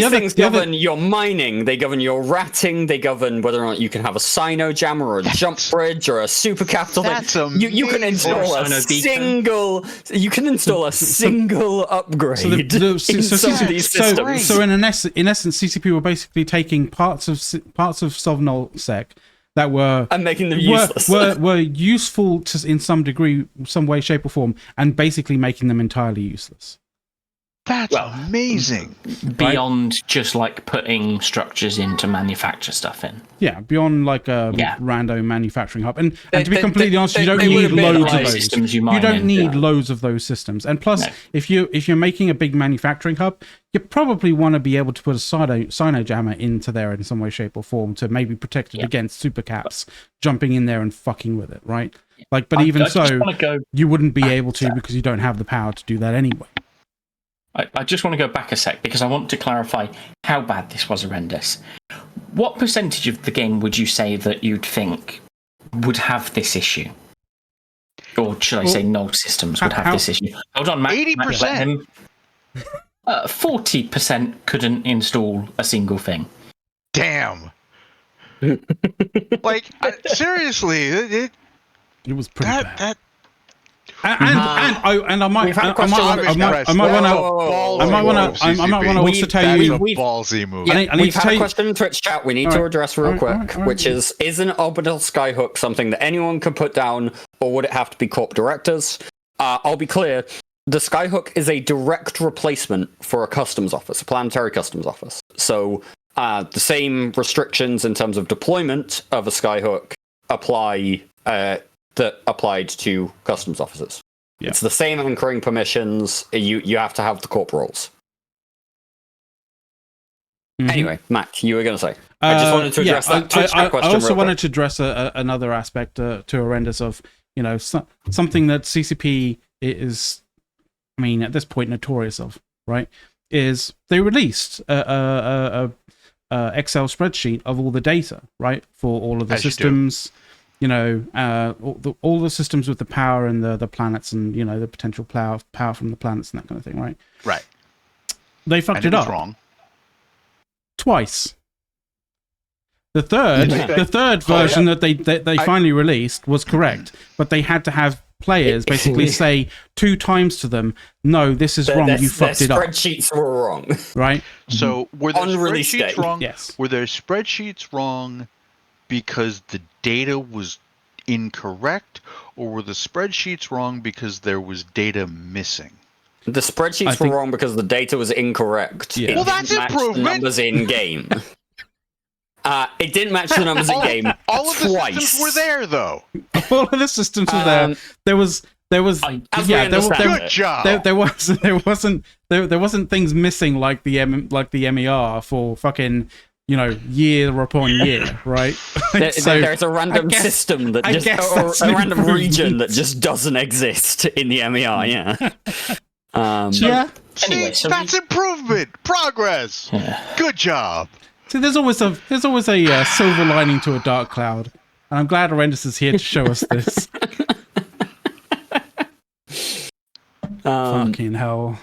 things the other govern your mining, they govern your ratting, they govern whether or not you can have a Sino jammer or a jump bridge or a super capital. That's you can install a single. You can install a single upgrade in some of these systems. So in essence, CCP were basically taking parts of Sovnol-Sec that were and making them useless. were useful to in some degree, some way, shape, or form, and basically making them entirely useless. That's amazing. Beyond just like putting structures in to manufacture stuff in. Yeah, beyond like a random manufacturing hub. And to be completely honest, you don't need loads of those. Systems you don't need loads of those systems. And plus, if you're making a big manufacturing hub, you probably want to be able to put a Sino jammer into there in some way, shape, or form to maybe protect it against supercaps jumping in there and fucking with it, right? Like, but even so, you wouldn't be able to because you don't have the power to do that anyway. I just want to go back a sec because I want to clarify how bad this was horrendous. What percentage of the game would you say that you'd think would have this issue? Or should I say null systems would have this issue? Hold on, Matt. 80%. 40% couldn't install a single thing. Damn. Like, seriously, it was pretty bad. I might want to also tell you. Ballsy move. We've had a question in Twitch chat we need to address real quick, which is an orbital skyhook something that anyone could put down, or would it have to be corp directors? I'll be clear. The skyhook is a direct replacement for a customs office, a planetary customs office. So the same restrictions in terms of deployment of a skyhook apply that applied to customs officers. Yeah. It's the same anchoring permissions. You have to have the corp roles. Mm-hmm. Anyway, Matt, you were going to say. I just wanted to address that Twitch question. I also wanted to address another aspect to horrendous of, you know, something that CCP is, I mean, at this point notorious of, right? Is they released a Excel spreadsheet of all the data, right, for all of the systems. all the systems with the power and the planets and the potential power from the planets and that kind of thing, right? Right. They fucked And it was up wrong. twice. The third version that they finally released was correct, but they had to have players basically say 2 times to them, "No, this is wrong. You fucked it up." Spreadsheets were wrong. Right? So were their On release spreadsheets day. wrong? Yes. Were their spreadsheets wrong because the data was incorrect, or were the spreadsheets wrong because there was data missing? The spreadsheets were wrong because the data was incorrect. Yeah. It Well, that's didn't match improvement. the numbers in game. It didn't match the numbers in game All of the twice. systems were there, though. All of the systems were there. There was As we understand Good job. there wasn't things missing like the MER for fucking year upon year, right? There's a random system that just, or a random region that just doesn't exist in the MER. Yeah. Anyway, so that's improvement, progress. Yeah. Good job. So there's always a silver lining to a dark cloud, and I'm glad Arendis is here to show us this. Fucking hell.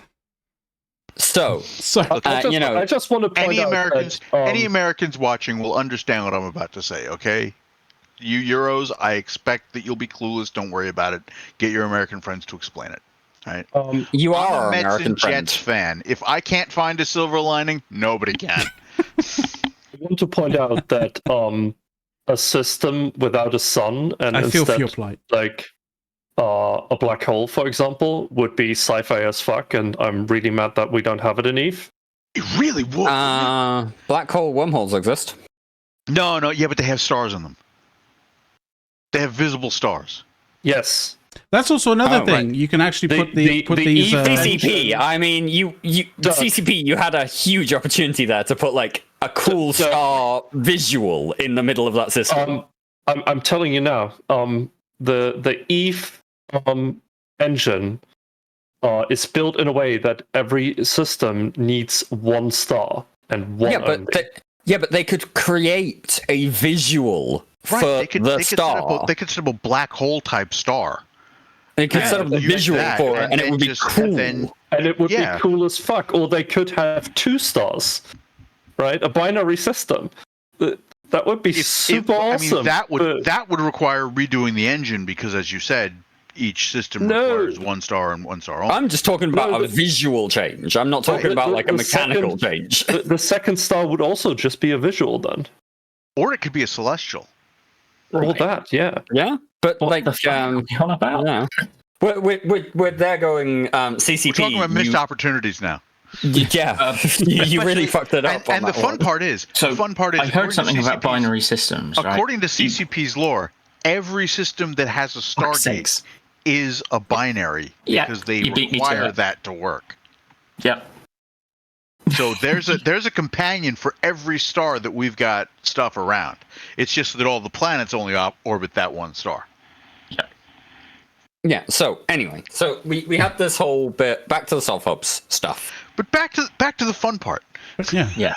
So I just want to point Any out Americans, that, any Americans watching will understand what I'm about to say. Okay, you Euros, I expect that you'll be clueless. Don't worry about it. Get your American friends to explain it. All right. you I'm are a Mets American and Jets friends. fan. If I can't find a silver lining, nobody can. I want to point out that a system without a sun and I feel for instead your plight. like a black hole, for example, would be sci-fi as fuck, and I'm really mad that we don't have it in Eve. It really would. Black hole wormholes exist. No, yeah, but they have stars in them. They have visible stars. Yes. That's also another thing. Right. You can actually put The these. CCP. I mean, the CCP. You had a huge opportunity there to put like a cool star visual in the middle of that system. I'm telling you now. The Eve engine is built in a way that every system needs 1 star and one. But they could create a visual for the star. They could set up a black hole type star. They could set up the visual for it, and it would be cool. And it would be cool as fuck. Or they could have 2 stars, right? A binary system. That would be super awesome. I mean, that would require redoing the engine because, as you said, each system requires 1 star and 1 star only. I'm just talking about a visual change. I'm not talking about like a mechanical change. The second star would also just be a visual then. Or it could be a celestial. All that, yeah. Yeah, but What like, the fuck are we on about? yeah. We're there going CCP. We're talking about missed opportunities now. Yeah, you really fucked it up. And the fun part is, I heard something about binary systems. Right? According to CCP's lore, every system that has a Stargate is a binary because they require that to work. Yep. So there's a companion for every star that we've got stuff around. It's just that all the planets only orbit that 1 star. Yeah. So anyway, we had this whole bit back to the soft hubs stuff. But back to the fun part. Yeah. Yeah.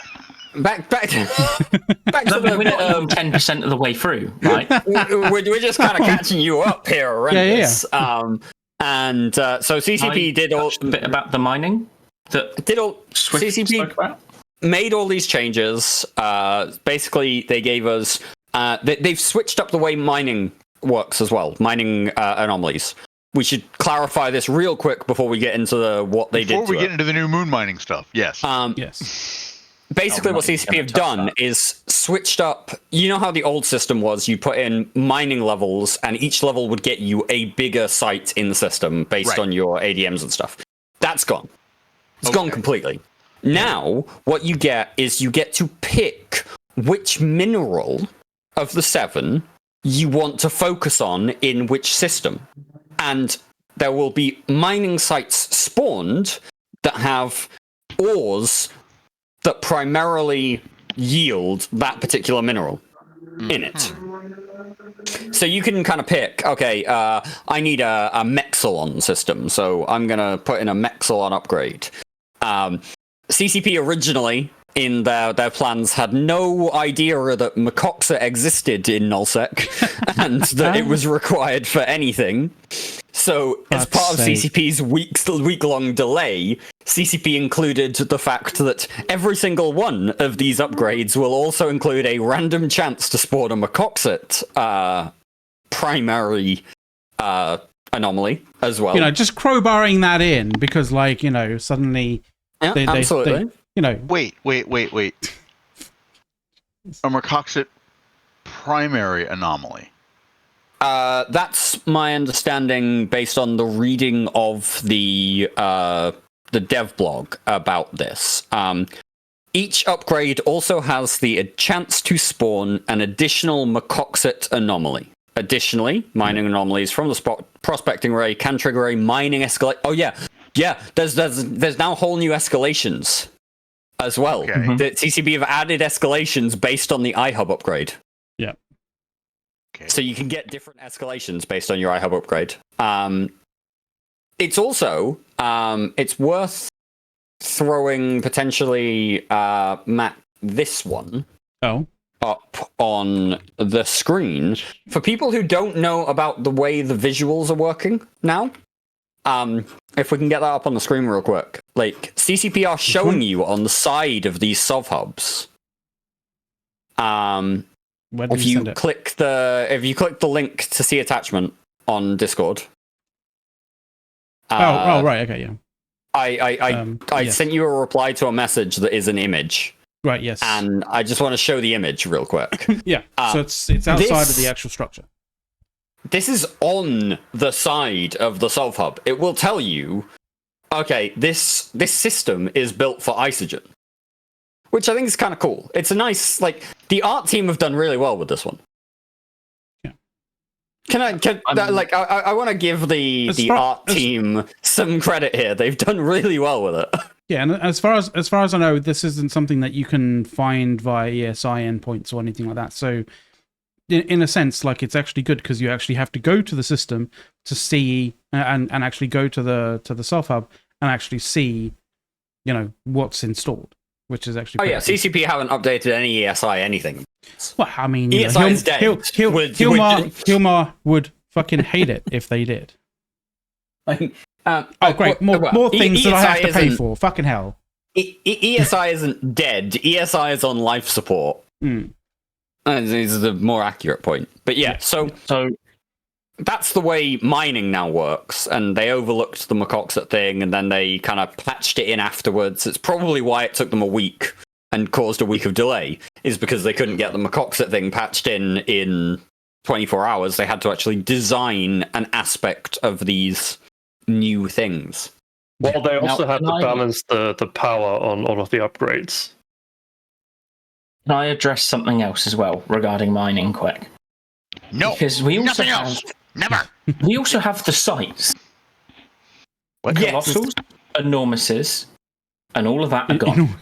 Back to We're not even 10% of the way through, right? we're just kind of catching you up here, Arendis. Yeah. So CCP did all a bit about the mining that Swift CCP spoke about. Made all these changes. Basically, they gave us. They've switched up the way mining works as well. Mining anomalies. We should clarify this real quick before we get into what they did. Before we get into the new moon mining stuff, yes. Yes. Basically, what CCP have done is switched up. You know how the old system was? You put in mining levels, and each level would get you a bigger site in the system based on your ADMs and stuff. That's gone. It's gone completely. Now, what you get is you get to pick which mineral of the 7 you want to focus on in which system. And there will be mining sites spawned that have ores that primarily yield that particular mineral in it. So you can kind of pick, okay, I need a Mexilon system, so I'm going to put in a Mexilon upgrade. CCP originally in their plans had no idea that Macoxa existed in nullsec and that it was required for anything. So, as part of CCP's week-long delay, CCP included the fact that every single one of these upgrades will also include a random chance to spawn a Macoxit primary anomaly as well. Just crowbarring that in because, suddenly... Yeah, absolutely. Wait. A Macoxit primary anomaly. That's my understanding based on the reading of the dev blog about this. Each upgrade also has the chance to spawn an additional Macoxit anomaly. Additionally, mining anomalies from the prospecting array can trigger a mining escalate. Oh yeah. There's now whole new escalations as well. Okay. The CCP have added escalations based on the iHub upgrade. Yeah. Okay. So you can get different escalations based on your iHub upgrade. It's also it's worth throwing potentially Matt this one up on the screen for people who don't know about the way the visuals are working now. If we can get that up on the screen real quick, CCP are showing you on the side of these sov hubs. If you click the link to see attachment on Discord. Right, okay, yeah. I sent you a reply to a message that is an image. Right, yes. And I just want to show the image real quick. Yeah. So it's outside of the actual structure. This is on the side of the Solve Hub. It will tell you, okay, this system is built for Isogen, which I think is kind of cool. It's a nice, the art team have done really well with this one. Yeah. I want to give the art team some credit here. They've done really well with it. Yeah, and as far as I know, this isn't something that you can find via ESI endpoints or anything like that. So, in a sense, it's actually good because you actually have to go to the system to see and actually go to the self hub and actually see, what's installed, which is actually. Oh yeah, CCP haven't updated any ESI anything. Well, I mean, ESI is dead. Hilmar would fucking hate it if they did. Great! More things that I have to pay for. Fucking hell. ESI isn't dead. ESI is on life support. This is the more accurate point. But yeah, so that's the way mining now works, and they overlooked the Macoxit thing, and then they kind of patched it in afterwards. It's probably why it took them a week and caused a week of delay, is because they couldn't get the Macoxit thing patched in 24 hours. They had to actually design an aspect of these new things. Well, they also had to balance the power on all of the upgrades. Can I address something else as well regarding mining quick? No, because we also nothing else. Never. We also have the sites. What? Colossals, enormouses, and all of that are gone.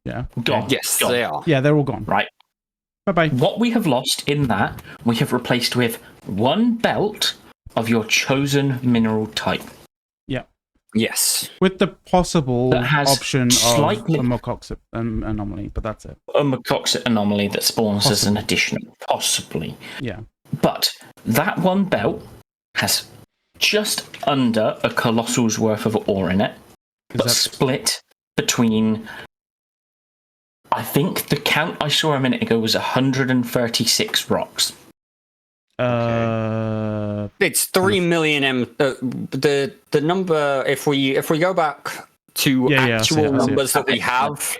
Yeah. Gone. Yes, gone. they are. Yeah, they're all gone. Right. Bye-bye. What we have lost in that, we have replaced with one belt of your chosen mineral type. Yeah. Yes. With the possible option of slightly a Macoxit anomaly, but that's it. A Macoxit anomaly that spawns as an additional, possibly. Yeah. But that one belt has just under a Colossal's worth of ore in it, but split between... I think the count I saw a minute ago was 136 rocks. It's 3 million. The number, if we go back to actual numbers that we have,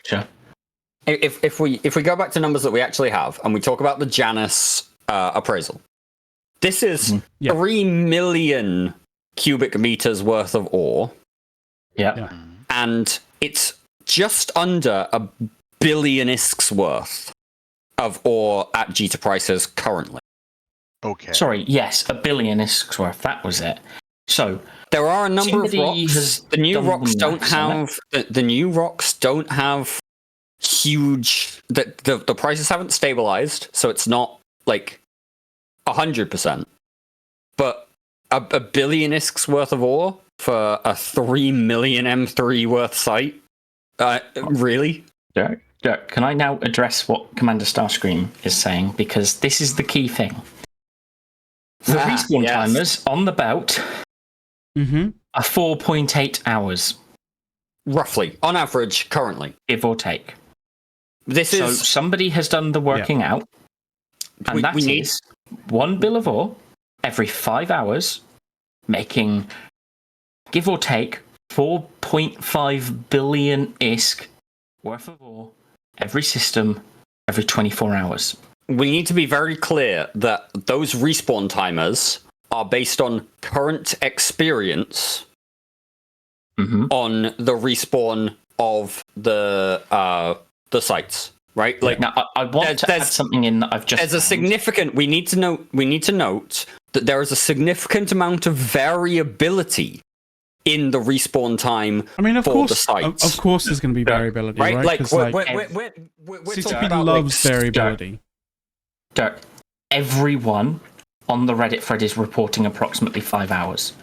if we go back to numbers that we actually have, and we talk about the Janus appraisal, this is 3 million cubic meters worth of ore. Yeah. And it's just under a billion isks worth of ore at Jita prices currently. Okay. Sorry, yes, a billion isks worth. That was it. So there are a number of rocks. The new rocks don't have the new rocks don't have huge. The prices haven't stabilized, so it's not like 100%. But a billion isks worth of ore for a 3 million M3 worth site. Really? Dirk, can I now address what Commander Starscream is saying? Because this is the key thing. The respawn timers on the belt are 4.8 hours. Roughly, on average, currently. Give or take. So somebody has done the working out, and that is one bill of ore every 5 hours, making, give or take, 4.5 billion ISK worth of ore every system every 24 hours. We need to be very clear that those respawn timers are based on current experience on the respawn of the sites, right? Like, now, I want to add something in that I've just. There's a significant. We need to note that there is a significant amount of variability in the respawn time. I mean, of course, the sites. Of course, there's going to be variability, right? Like, we're CCP talking about loves variability. Dirk, everyone on the Reddit thread is reporting approximately 5 hours.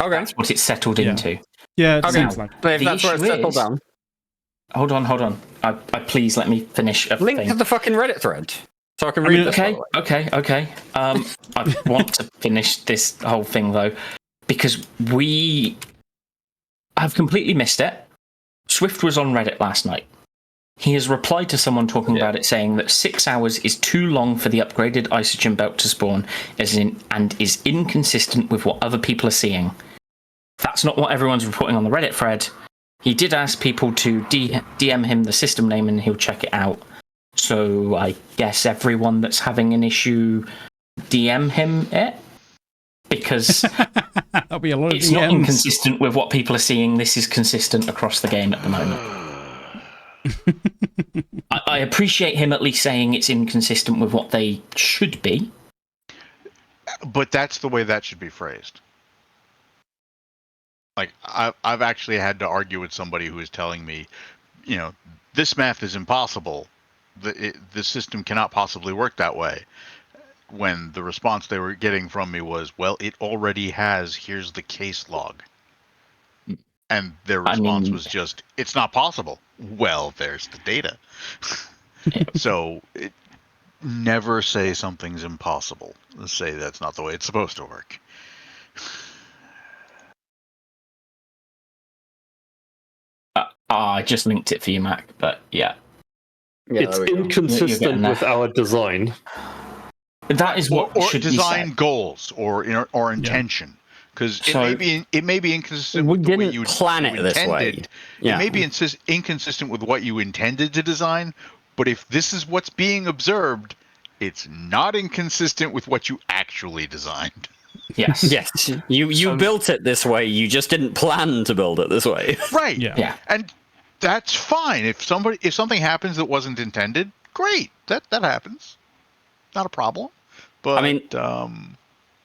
Okay, that's what it's settled into. Yeah, it seems like. But if that's where it's settled down. Hold on. I please let me finish a link thing. to the fucking Reddit thread so I can read this. Okay. I want to finish this whole thing though, because we have completely missed it. Swift was on Reddit last night. He has replied to someone talking about it, saying that 6 hours is too long for the upgraded Isogen belt to spawn, and is inconsistent with what other people are seeing. That's not what everyone's reporting on the Reddit thread. He did ask people to DM him the system name and he'll check it out. So I guess everyone that's having an issue, DM him it. Because That'll be a lot of it's DMs. not inconsistent with what people are seeing. This is consistent across the game at the moment. I appreciate him at least saying it's inconsistent with what they should be. But that's the way that should be phrased. Like, I've actually had to argue with somebody who is telling me, this math is impossible. The system cannot possibly work that way. When the response they were getting from me was, well, it already has, here's the case log. And their response was just, it's not possible. Well, there's the data. So never say something's impossible. Say that's not the way it's supposed to work. I just linked it for you, Mac, but yeah. It's inconsistent with our design. That is what or should design be said. Goals or intention, because it may be inconsistent we with the way didn't you plan it this way. It may be inconsistent with what you intended to design, but if this is what's being observed, it's not inconsistent with what you actually designed. Yes. Yes. You built it this way. You just didn't plan to build it this way. Right. Yeah. And that's fine. If something happens that wasn't intended, great. That happens. Not a problem. But I mean,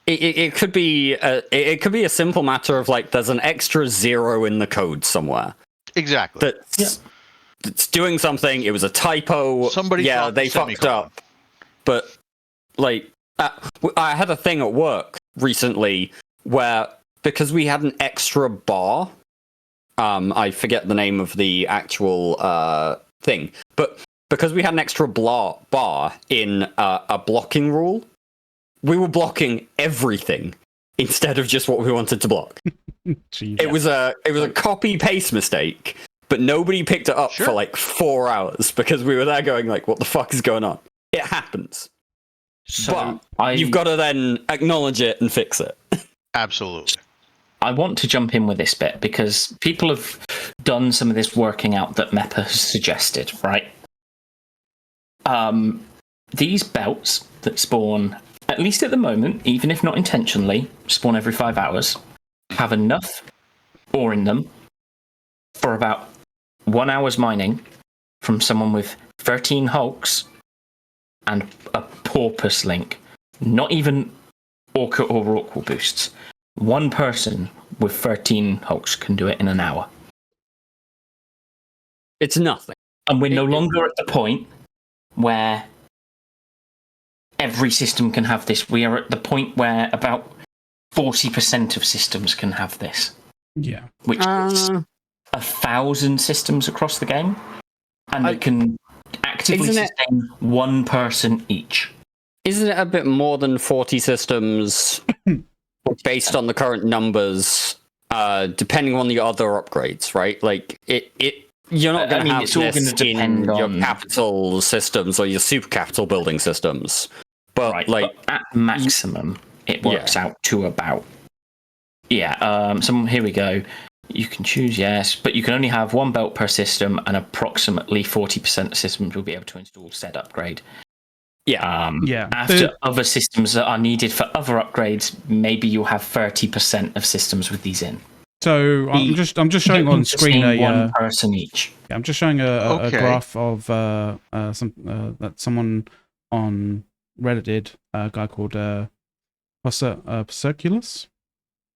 it could be a simple matter of like there's an extra 0 in the code somewhere. Exactly. That's doing something. It was a typo. They fucked up. But like, I had a thing at work recently where, because we had an extra bar, I forget the name of the actual thing, but because we had an extra bar in a blocking rule, we were blocking everything instead of just what we wanted to block. It was a copy paste mistake, but nobody picked it up for like 4 hours because we were there going like, what the fuck is going on? It happens. So you've got to then acknowledge it and fix it. Absolutely. I want to jump in with this bit because people have done some of this working out that MEPA has suggested, right? These belts that spawn, at least at the moment, even if not intentionally, spawn every 5 hours, have enough ore in them for about 1 hour's mining from someone with 13 hulks and a porpoise link. Not even Orca or Rorqual boosts. One person with 13 hulks can do it in an hour. It's nothing. And we're no longer at the point where every system can have this. We are at the point where about 40% of systems can have this. Yeah. Which is 1,000 systems across the game. and they can actively sustain one person each. Isn't it a bit more than 40 systems based on the current numbers, depending on the other upgrades, right? Like, you're not going to have this in your capital systems or your super capital building systems. But, but at maximum, it works out to about... here we go. You can choose yes, but you can only have one belt per system, and approximately 40% of systems will be able to install said upgrade. After other systems that are needed for other upgrades, maybe you'll have 30% of systems with these in. So I'm just showing on screen one person each. I'm just showing a graph of that someone on Reddit did, a guy called Perseculus.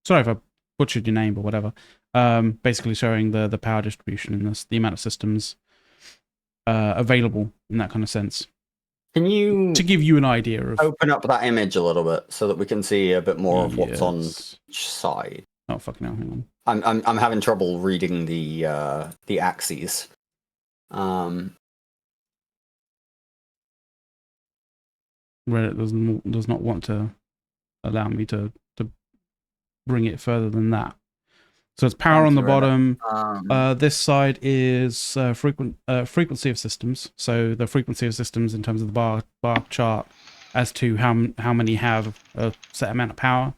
Sorry if I butchered your name or whatever. Basically showing the power distribution and the amount of systems available in that kind of sense. Can you to give you an idea of open up that image a little bit so that we can see a bit more of what's on each side? Oh fucking hell! Hang on. I'm having trouble reading the axes. Reddit does not want to allow me to bring it further than that. So it's power on the bottom. This side is frequency of systems. So the frequency of systems in terms of the bar chart as to how many have a set amount of power.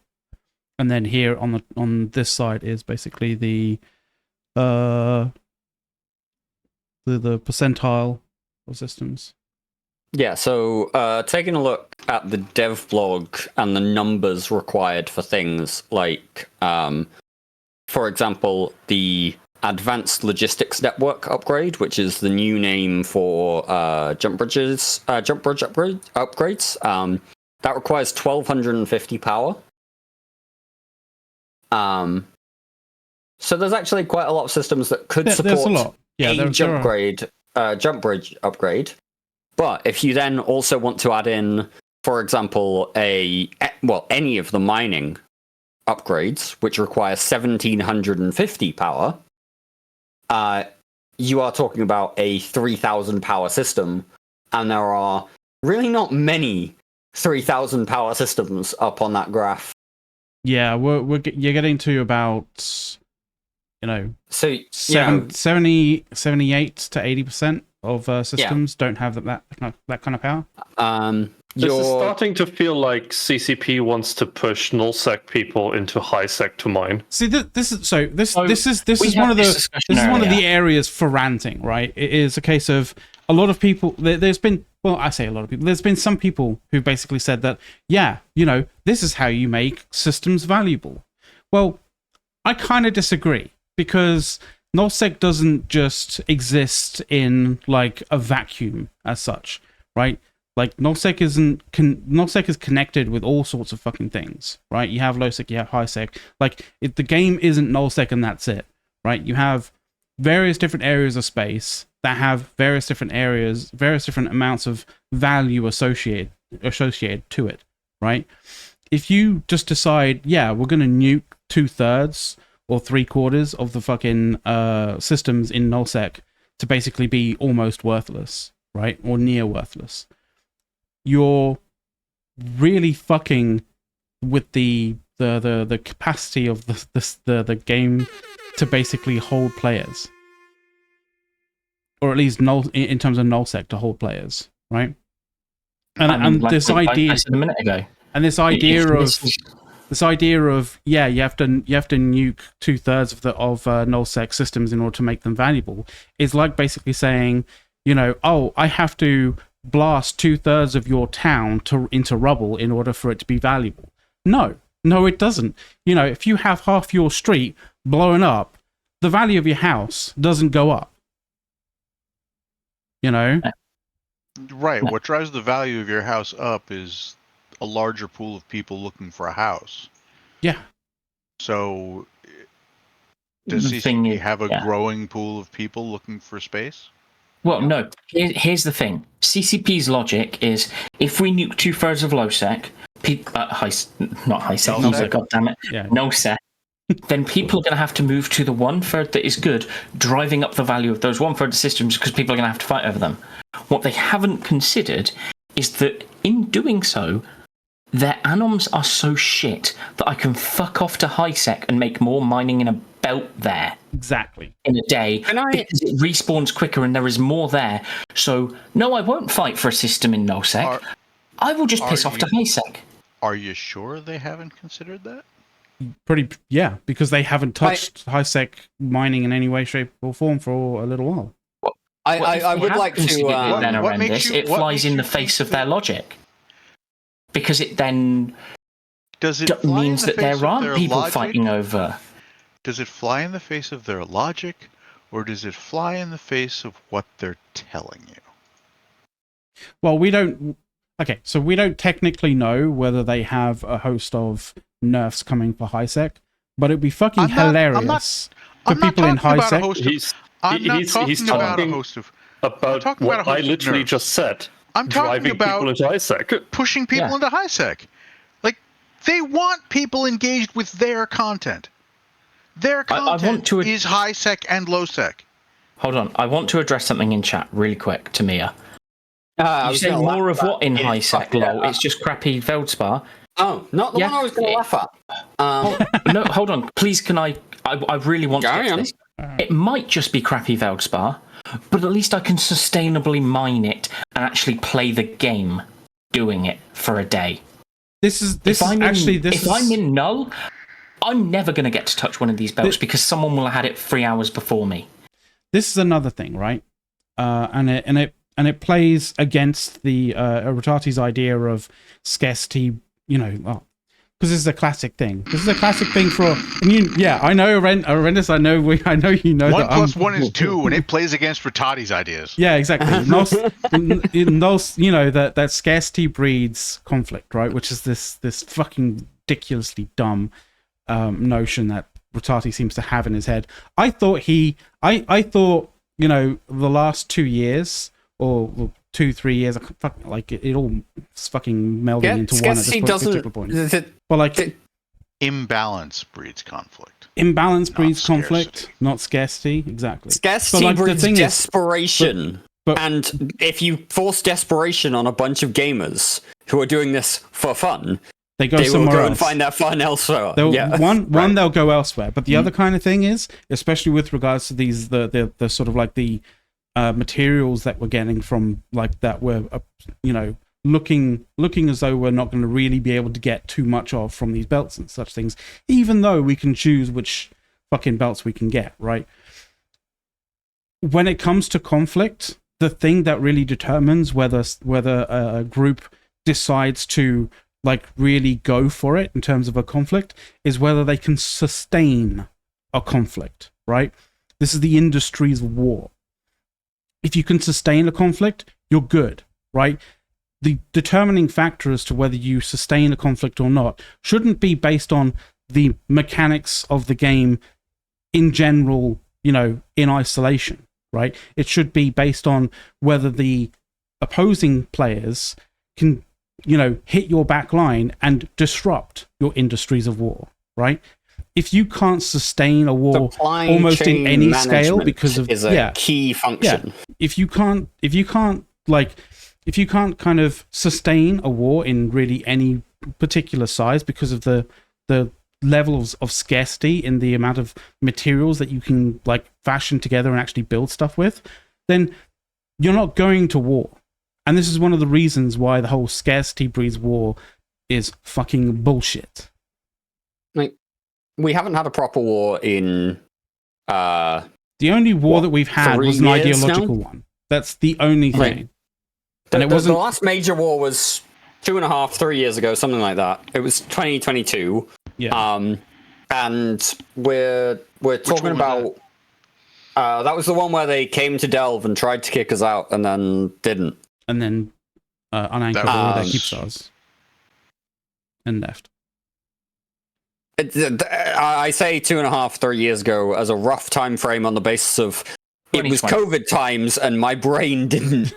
And then here on this side is basically the percentile of systems. Yeah, so taking a look at the dev blog and the numbers required for things like, for example, the Advanced Logistics Network upgrade, which is the new name for jump bridge upgrades. That requires 1,250 power. So there's actually quite a lot of systems that could support a jump bridge upgrade. But if you then also want to add in, for example, any of the mining upgrades, which require 1,750 power, you are talking about a 3,000 power system, and there are really not many 3,000 power systems up on that graph. Yeah, you're getting to about, so 78 to 80% of systems don't have that kind of power. This is starting to feel like CCP wants to push nullsec people into highsec to mine. See, this is one of the areas for ranting, right? It is a case of a lot of people. There's been, well, I say a lot of people. There's been some people who basically said that, this is how you make systems valuable. Well, I kind of disagree, because nullsec doesn't just exist in like a vacuum as such, right? Like nullsec nullsec is connected with all sorts of fucking things, right? You have lowsec, you have highsec. Like the game isn't nullsec and that's it, right? You have various different areas of space that have various different amounts of value associated to it, right? If you just decide, we're gonna nuke 2/3 or 3/4 of the fucking systems in nullsec to basically be almost worthless, right? Or near worthless. You're really fucking with the capacity of the game to basically hold players, or at least in terms of nullsec to hold players, right? And like this idea I said a minute ago, and this idea of you have to nuke 2/3 of nullsec systems in order to make them valuable is like basically saying, I have to blast 2/3 of your town into rubble in order for it to be valuable. No, it doesn't. If you have half your street blown up, the value of your house doesn't go up. Right. What drives the value of your house up is a larger pool of people looking for a house. Yeah. So does CCP have a growing pool of people looking for space? Well, no. Here's the thing. CCP's logic is, if we nuke 2/3 of lowsec, not highsec, nullsec, goddammit, yeah. nullsec, then people are going to have to move to the 1/3 that is good, driving up the value of those 1/3 systems because people are going to have to fight over them. What they haven't considered is that in doing so, their anoms are so shit that I can fuck off to HiSec and make more mining in a belt there. Exactly. In a day. Because it respawns quicker and there is more there. So, no, I won't fight for a system in NoSec. I will just piss off to HiSec. Are you sure they haven't considered that? Yeah, because they haven't touched HiSec mining in any way, shape, or form for a little while. I would like to. It flies in the face of their logic, because it then means that there aren't people fighting over. Does it fly in the face of their logic, or does it fly in the face of what they're telling you? Well, we don't. Okay, so we don't technically know whether they have a host of nerfs coming for HiSec, but it'd be fucking hilarious for people in HiSec. I'm not talking about a host of. About what I literally just said. I'm talking about people into HiSec. Pushing people into HiSec. Like, they want people engaged with their content. Their content is HiSec and LowSec. Hold on, I want to address something in chat really quick to Mia. You say more of what in HiSec, lol? It's just crappy Veldspar. Oh, not the one I was going to laugh at. No, hold on. Please, can I really want to get to this. It might just be crappy Veldspar, but at least I can sustainably mine it and actually play the game doing it for a day. If I'm in null, I'm never going to get to touch one of these belts because someone will have had it 3 hours before me. This is another thing, right? And it plays against the Rotati's idea of scarcity, because this is a classic thing. This is a classic thing for. I know, Horrendous. I know you know. 1 + 1 is 2, and it plays against Rotati's ideas. Yeah, exactly. That scarcity breeds conflict, right? Which is this fucking ridiculously dumb notion that Rotati seems to have in his head. I thought the last 2 years. Or 2-3 years, like it all fucking melding into one at this particular point. Well, like imbalance breeds conflict. Imbalance breeds conflict, not scarcity. Exactly. Scarcity breeds desperation. And if you force desperation on a bunch of gamers who are doing this for fun, they will go else. And find that fun elsewhere. They'll go elsewhere. But the other kind of thing is, especially with regards to these, the sort of like the materials that we're getting from like that we're looking as though we're not going to really be able to get too much of from these belts and such things, even though we can choose which fucking belts we can get, right? When it comes to conflict, the thing that really determines whether a group decides to like really go for it in terms of a conflict is whether they can sustain a conflict, right? This is the industry's war. If you can sustain a conflict, you're good, right? The determining factor as to whether you sustain a conflict or not shouldn't be based on the mechanics of the game in general, in isolation, right? It should be based on whether the opposing players can, hit your back line and disrupt your industries of war, right? If you can't sustain a war almost in any scale because of a key function. If you can't kind of sustain a war in really any particular size because of the levels of scarcity in the amount of materials that you can like fashion together and actually build stuff with, then you're not going to war. And this is one of the reasons why the whole scarcity breeds war is fucking bullshit. We haven't had a proper war in the only war that we've had was an ideological one. That's the only thing. And it wasn't. The last major war was 2.5-3 years ago, something like that. It was 2022. Yeah. And we're talking about that was the one where they came to Delve and tried to kick us out and then didn't. And then unanchored all their keep stars and left. I say 2.5-3 years ago as a rough time frame on the basis of it was COVID times and my brain didn't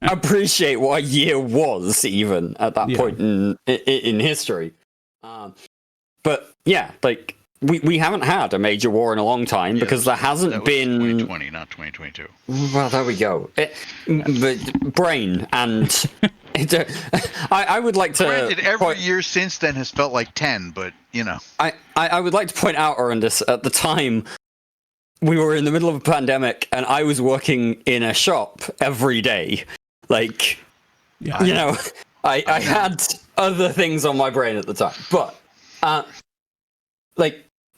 appreciate what a year was even at that point in history. But yeah, like we haven't had a major war in a long time because there hasn't been 2020, not 2022. Well, there we go. But brain and I would like to. Granted, every year since then has felt like 10, but I would like to point out, Arundus, at the time we were in the middle of a pandemic and I was working in a shop every day. Like, I had other things on my brain at the time, but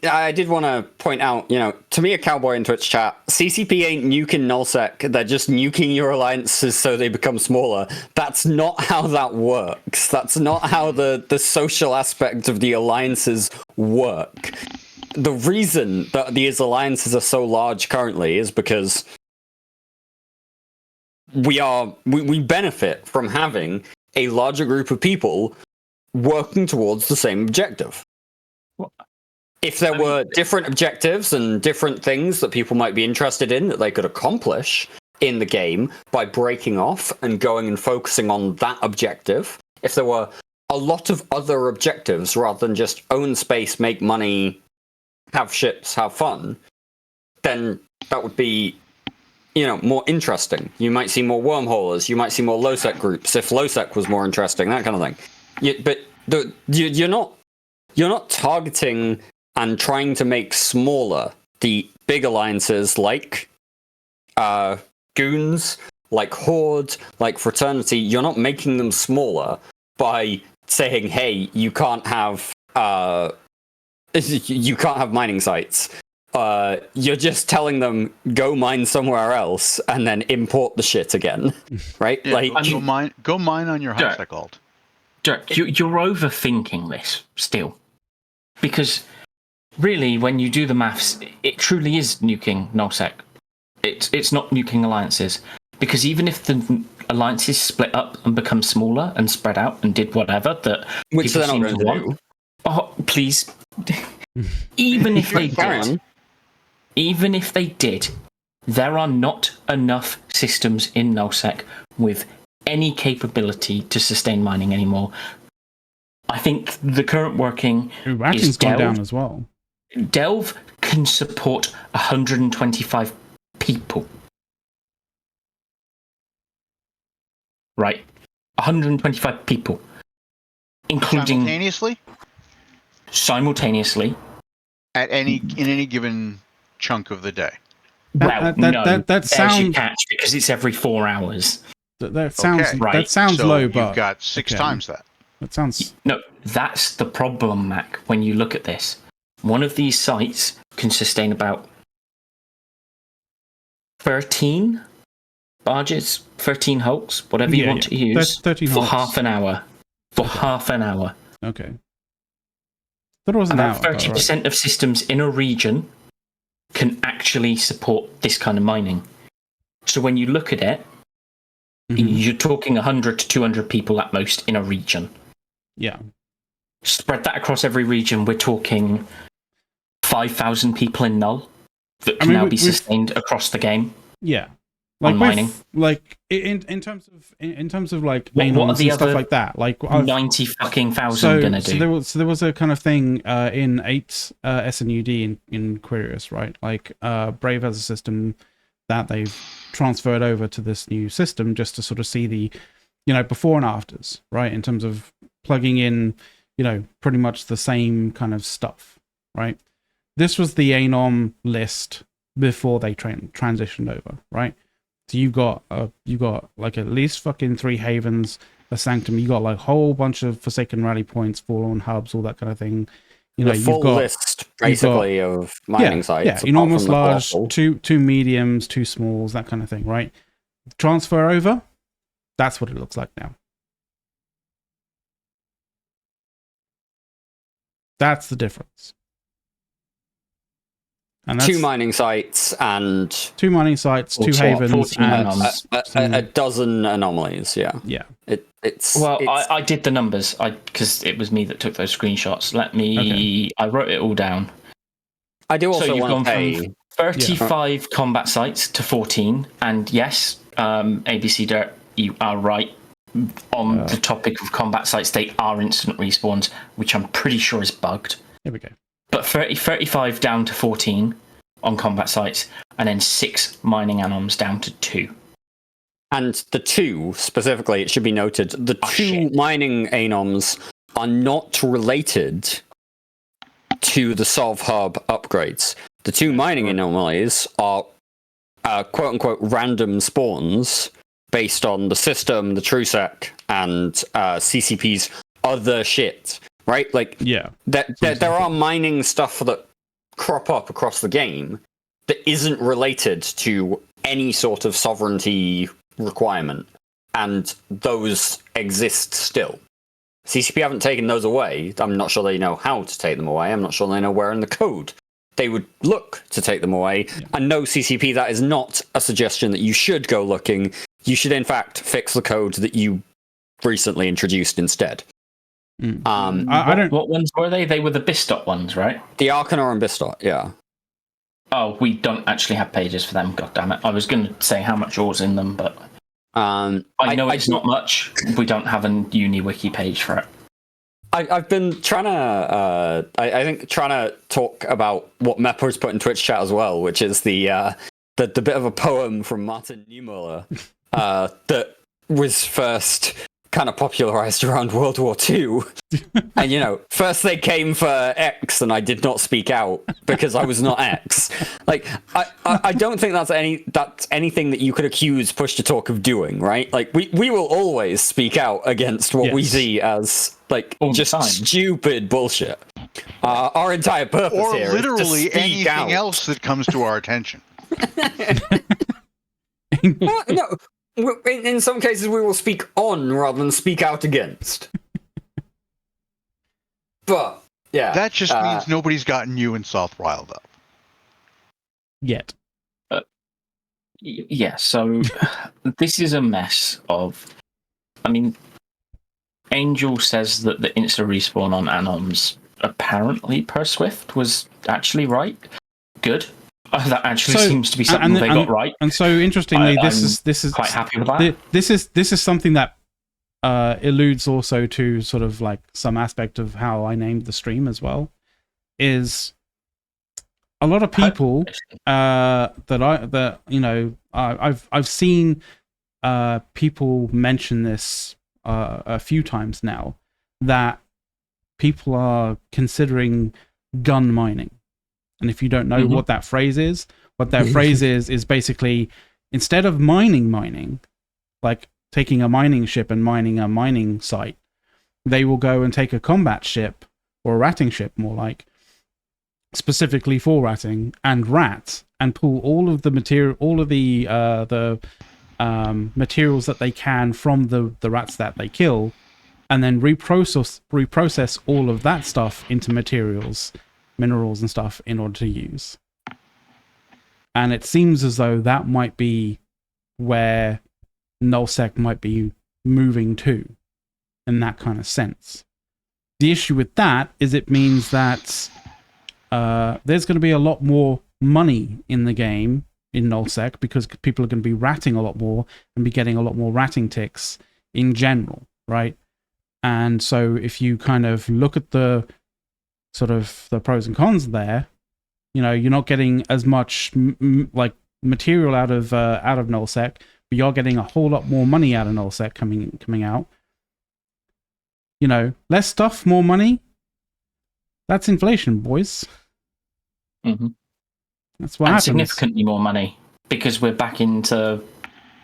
I did want to point out, to me, a cowboy in Twitch chat, CCP ain't nuking nullsec. They're just nuking your alliances so they become smaller. That's not how that works. That's not how the social aspect of the alliances work. The reason that these alliances are so large currently is because we benefit from having a larger group of people working towards the same objective. If there were different objectives and different things that people might be interested in that they could accomplish in the game by breaking off and going and focusing on that objective, if there were a lot of other objectives rather than just own space, make money, have ships, have fun, then that would be, more interesting. You might see more wormholers, you might see more low-sec groups if low-sec was more interesting, that kind of thing. But you're not targeting and trying to make smaller the big alliances like Goons, like Horde, like Fraternity. You're not making them smaller by saying, hey, you can't have mining sites. You're just telling them, go mine somewhere else and then import the shit again, right? Yeah, go mine on your high-sec alt. Dirk, you're overthinking this still. Because really, when you do the maths, it truly is nuking nullsec. It's not nuking alliances. Because even if the alliances split up and become smaller and spread out and did whatever that which people they're not seem going to to want, oh, please. Even if they did, there are not enough systems in nullsec with any capability to sustain mining anymore. I think the current working ranking's gone down as well. Delve can support 125 people. Right. 125 people. Including simultaneously. In any given chunk of the day. Well, that sounds you catch because it's every 4 hours. That sounds okay. Right. That sounds so low, but you've got 6 times that. That sounds no. That's the problem, Mac. When you look at this, one of these sites can sustain about 13 barges, 13 hulks, whatever you want to use, 13 for hulks. half an hour. For half an hour. Okay. That was about 30% of systems in a region can actually support this kind of mining. So when you look at it, you're talking 100 to 200 people at most in a region. Yeah. Spread that across every region, we're talking 5,000 people in Null that can now be sustained across the game. Yeah. On mining. In terms of like what are the and stuff like that, like 90 fucking thousand gonna do? So there was a kind of thing in 8 SNUD in Quirius, right? Like Brave has a system that they've transferred over to this new system just to sort of see the, before and afters, right? In terms of plugging in, pretty much the same kind of stuff, right? This was the Anom list before they transitioned over, right? So you got like at least fucking 3 havens, a sanctum. You got like a whole bunch of Forsaken rally points, Forlorn hubs, all that kind of thing. The full list, basically, of mining sites. Yeah, enormous large, two mediums, 2 smalls, that kind of thing, right? Transfer over. That's what it looks like now. That's the difference. And that's 2 mining sites and 2 mining sites, 2 havens, and a dozen anomalies. Yeah, yeah. It's I did the numbers because it was me that took those screenshots. I wrote it all down. I do also want to pay from 35 combat sites to 14, and yes, ABC Dirt, you are right on the topic of combat sites. They are instant respawns, which I'm pretty sure is bugged. Here we go. But 35 down to 14 on combat sites, and then 6 mining anoms down to 2. And the 2, specifically, it should be noted, the 2 mining anoms are not related to the Solve Hub upgrades. The 2 mining anomalies are quote-unquote random spawns based on the system, the TrueSec, and CCP's other shit, right? Like, there are mining stuff that crop up across the game that isn't related to any sort of sovereignty requirement, and those exist still. CCP haven't taken those away. I'm not sure they know how to take them away. I'm not sure they know where in the code they would look to take them away. And no, CCP, that is not a suggestion that you should go looking. You should, in fact, fix the code that you recently introduced instead. I don't... What ones were they? They were the Bistot ones, right? The Arcanor and Bistot, yeah. Oh, we don't actually have pages for them, God damn it! I was going to say how much yours in them, but I know it's not much. We don't have a uni wiki page for it. I've been trying to, I think, trying to talk about what Mepper's put in Twitch chat as well, which is the bit of a poem from Martin Niemöller that was first kind of popularized around World War II. And, you know, first they came for X and I did not speak out because I was not X. Like, I don't think that's anything that you could accuse Push to Talk of doing, right? Like, we will always speak out against what we see as, like, just stupid bullshit. Our entire purpose or here literally is to speak anything out. else that comes to our attention. Well, no. In some cases, we will speak on rather than speak out against. But, yeah. That just means nobody's gotten you and South riled up. Yet. Yeah, so this is a mess of... I mean, Angel says that the insta-respawn on Anoms, apparently per Swift, was actually right. Good. That actually seems to be something they got right. And so, interestingly, this is quite happy with that. This is something that alludes also to sort of like some aspect of how I named the stream as well. Is a lot of people I've seen people mention this a few times now, that people are considering gun mining. And if you don't know what that phrase is, is basically, instead of mining, like taking a mining ship and mining a mining site, they will go and take a combat ship, or a ratting ship more like, specifically for ratting, and rat, and pull all of the material, materials that they can from the rats that they kill, and then reprocess all of that stuff into minerals and stuff in order to use. And it seems as though that might be where nullsec might be moving to, in that kind of sense. The issue with that is it means that there's going to be a lot more money in the game in nullsec, because people are going to be ratting a lot more and be getting a lot more ratting ticks in general, right? And so if you kind of look at the sort of the pros and cons there, you know, you're not getting as much like material out of nullsec, but you're getting a whole lot more money out of nullsec coming out. You know, less stuff, more money. That's inflation, boys. Mm-hmm. That's what happens. Significantly more money, because we're back into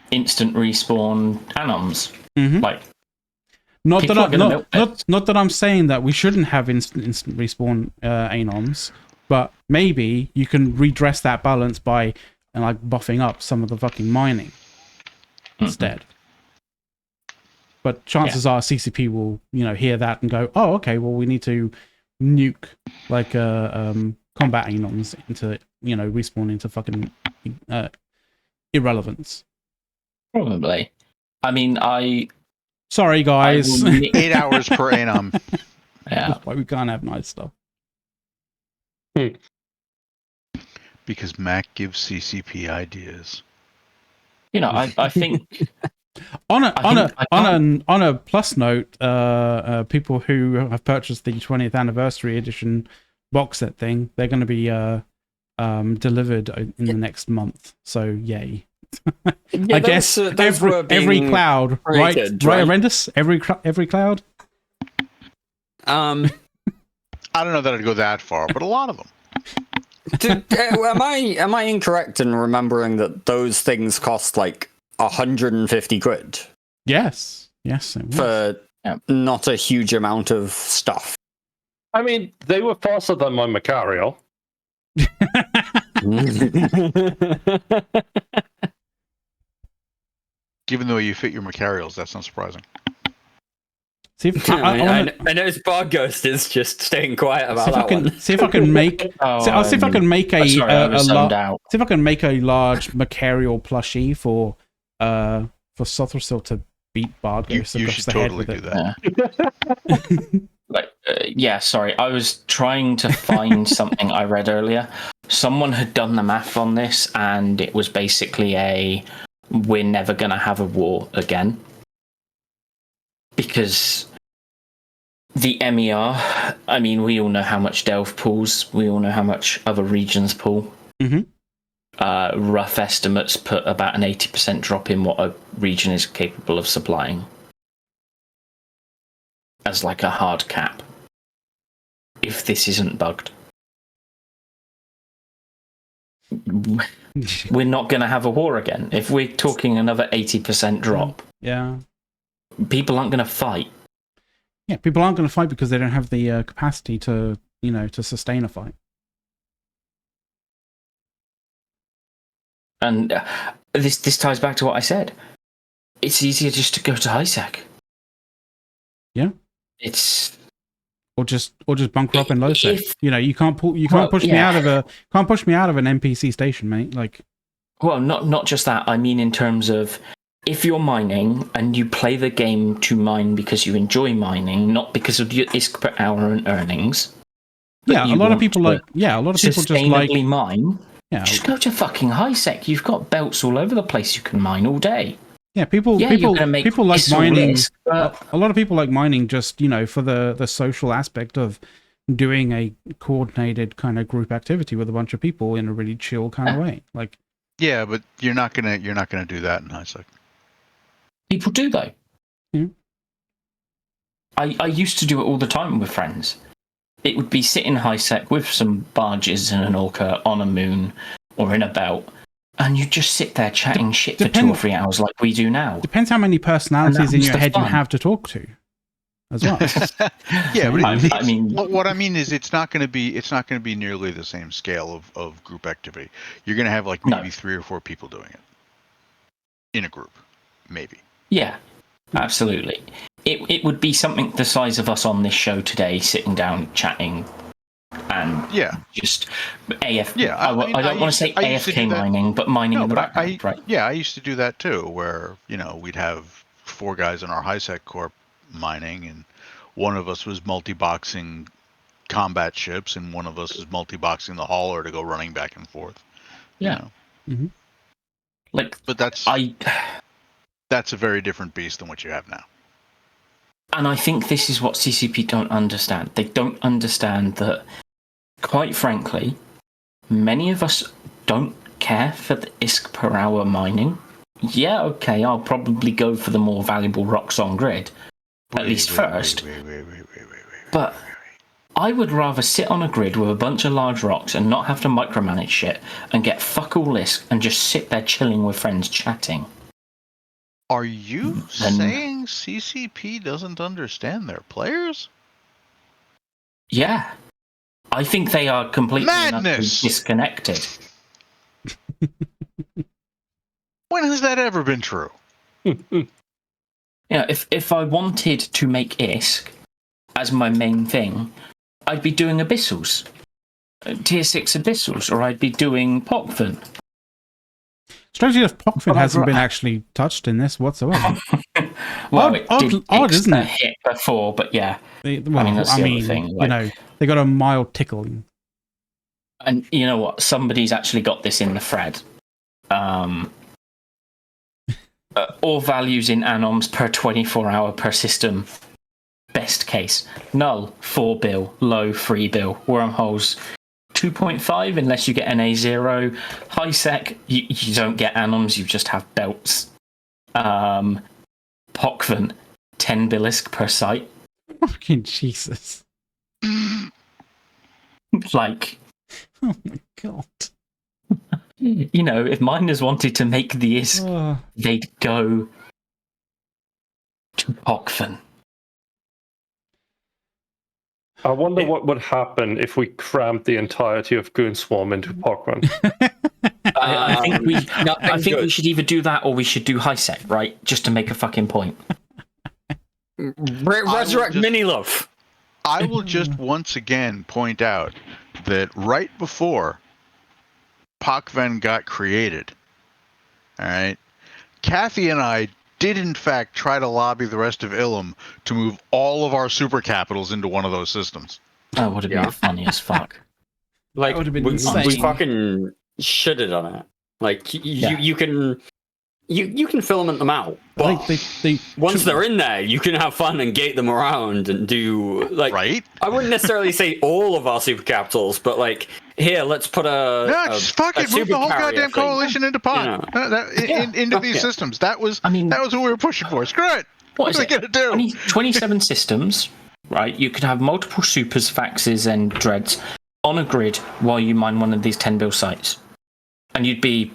instant respawn anoms. Mm-hmm. Like, not that I'm saying that we shouldn't have instant respawn anoms, but maybe you can redress that balance by like buffing up some of the fucking mining instead. But chances are CCP will, you know, hear that and go, oh, okay, well, we need to nuke like combat anoms into, you know, respawn into fucking irrelevance. Probably. I mean, sorry, guys. 8 hours per anom. Yeah. That's why we can't have nice stuff. Because Mac gives CCP ideas. You know, I think on a plus note, people who have purchased the 20th anniversary edition box set thing. They're going to be delivered in the next month. So yay. Yeah, I guess every cloud, created, right, Arendis? Every cloud. I don't know that I'd go that far, but a lot of them. Am I incorrect in remembering that those things cost like 150 quid? Yes, for not a huge amount of stuff. I mean, they were faster than my Macario. Given the way you fit your Macarials, that's not surprising. See if I know Spark Ghost is just staying quiet about that one. See if I can make. I'll see if I can make a. See if I can make a large Macarial plushie for Sothrasil to beat Bard Ghost. You should totally do that. Sorry, I was trying to find something I read earlier. Someone had done the math on this, and it was basically we're never going to have a war again. Because the MER, I mean, we all know how much Delve pulls. We all know how much other regions pull. Mm-hmm. Rough estimates put about an 80% drop in what a region is capable of supplying. As like a hard cap. If this isn't bugged. We're not going to have a war again. If we're talking another 80% drop. Yeah. People aren't going to fight. Yeah, people aren't going to fight because they don't have the capacity to sustain a fight. And this ties back to what I said. It's easier just to go to HiSec. Yeah. It's or just bunker up in low sec. You can't push me out of an NPC station, mate. Like, well, not just that. I mean, in terms of if you're mining and you play the game to mine because you enjoy mining, not because of your ISK per hour and earnings. Yeah, a lot of people just like mine. Yeah, just go to fucking HiSec. You've got belts all over the place. You can mine all day. Yeah, people like mining. A lot of people like mining just for the social aspect of doing a coordinated kind of group activity with a bunch of people in a really chill kind of way. Like, yeah, but you're not gonna do that in HiSec. People do though. Yeah. I used to do it all the time with friends. It would be sit in HiSec with some barges and an orca on a moon or in a belt, and you just sit there chatting shit for 2 or 3 hours like we do now. Depends how many personalities in your head you have to talk to, as well. Yeah, but I mean, what I mean is, it's not going to be nearly the same scale of group activity. You're going to have like maybe 3 or 4 people doing it in a group, maybe. Yeah, absolutely. It would be something the size of us on this show today, sitting down, chatting, and just AF. Yeah, I don't want to say AFK mining, but mining in the background, right? Yeah, I used to do that too, where we'd have 4 guys in our HiSec corp mining, and one of us was multi-boxing combat ships, and one of us is multi-boxing the hauler to go running back and forth. Yeah. Mm-hmm. But that's a very different beast than what you have now. And I think this is what CCP don't understand. They don't understand that, quite frankly, many of us don't care for the ISK per hour mining. Yeah, okay, I'll probably go for the more valuable rocks on grid, at least first. But I would rather sit on a grid with a bunch of large rocks and not have to micromanage shit and get fuck all ISK and just sit there chilling with friends chatting. Are you saying CCP doesn't understand their players? Yeah. I think they are completely disconnected. When has that ever been true? If I wanted to make ISK as my main thing, I'd be doing Abyssals. Tier 6 Abyssals, or I'd be doing Pockford. Strangely enough, Pockford hasn't been actually touched in this whatsoever. Well, odd, isn't it? Hit before, but yeah. That's the other thing. They got a mild tickling. And you know what? Somebody's actually got this in the thread. All values in anoms per 24 hour per system. best case. Null, 4 bill. Low, 3 bill. Wormholes, 2.5 unless you get an A0. High sec, you don't get anoms, you just have belts. Pockven, 10 bilisk per site. Fucking Jesus. Like, oh my god. You know, if miners wanted to make the ISK, they'd go to Pockven. I wonder what would happen if we crammed the entirety of Goonswarm into Pockven. I think we should either do that or we should do high sec, right? Just to make a fucking point. Resurrect Minilove. I will just once again point out that right before Pockven got created, all right, Kathy and I did in fact try to lobby the rest of Ilum to move all of our super capitals into one of those systems. That would have been funny as fuck. Like, would have been we insane. fucking shitted on it. Like, you can filament them out, but once they're in there, you can have fun and gate them around and do, like, right? I wouldn't necessarily say all of our super capitals, but like, here, let's put just fuck it, move the whole goddamn coalition into pot, into these systems. That was what we were pushing for. Screw it. What are they gonna do? 27 systems, right? You could have multiple supers, faxes, and dreads on a grid while you mine one of these 10 bill sites, and you'd be,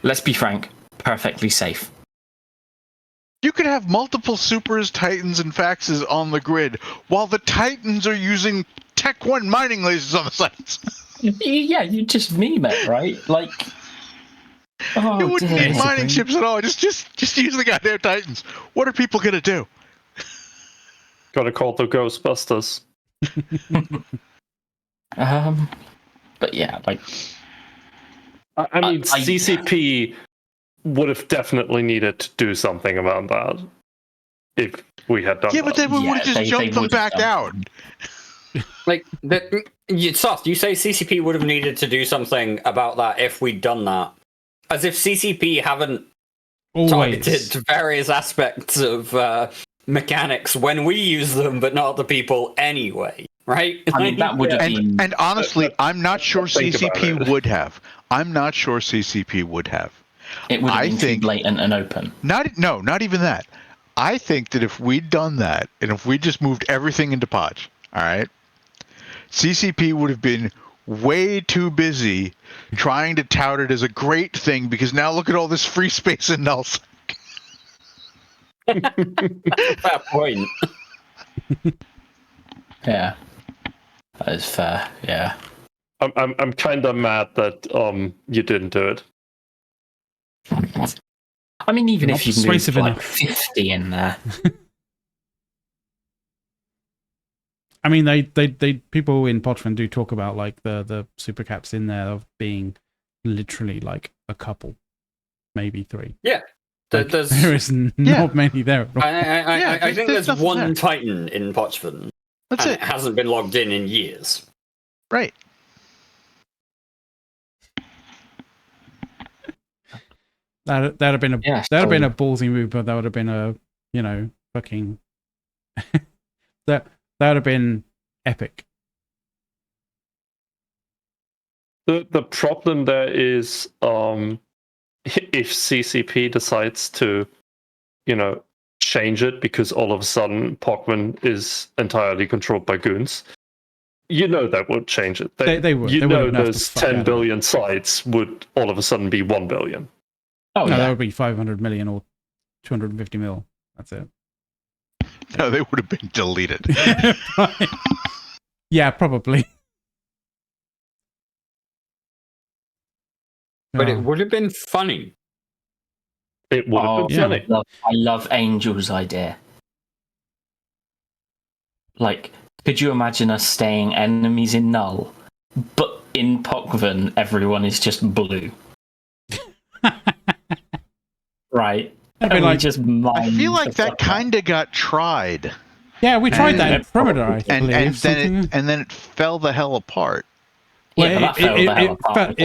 let's be frank, perfectly safe. You could have multiple supers, titans, and faxes on the grid while the titans are using Tech 1 mining lasers on the sites. Yeah, you just meme it, right? Like, you wouldn't need mining ships at all. Just use the goddamn titans. What are people gonna do? Gotta call the Ghostbusters. But yeah, like, I mean, CCP would have definitely needed to do something about that if we had done that. Yeah, but then we would have just jumped them back out. Like, Soft, you say CCP would have needed to do something about that if we'd done that. As if CCP haven't targeted various aspects of mechanics when we use them, but not the people anyway, right? I mean, that would have been... And honestly, I'm not sure CCP would have. I'm not sure CCP would have. It would have been too blatant and open. Not even that. I think that if we'd done that, and if we just moved everything into Podge, all right, CCP would have been way too busy trying to tout it as a great thing because now look at all this free space in Nullsec. Fair point. Yeah, that is fair. Yeah, I'm kind of mad that you didn't do it. I mean, even if you moved like 50 in there. I mean, they people in Podfin do talk about like the super caps in there of being literally like a couple, maybe 3. Yeah, like, there is not many there. I think there's one Titan in Podfin. That's it. It hasn't been logged in years. Right. That'd have been a been a ballsy move, but that would have been a fucking that would have been epic. The problem there is if CCP decides to change it because all of a sudden Pockman is entirely controlled by goons, that would change it. They would. Those 10 billion sites would all of a sudden be 1 billion. Oh, no, that would be 500 million or 250 mil. That's it. No, they would have been deleted. Yeah, probably. But it would have been funny. It would have been funny. I love Angel's idea. Like, could you imagine us staying enemies in Null, but in Pockven everyone is just blue? Right. I feel like that kind of got tried. Yeah, we tried that in Perimeter, I believe. And then it fell the hell apart. Yeah, but that fell the hell apart.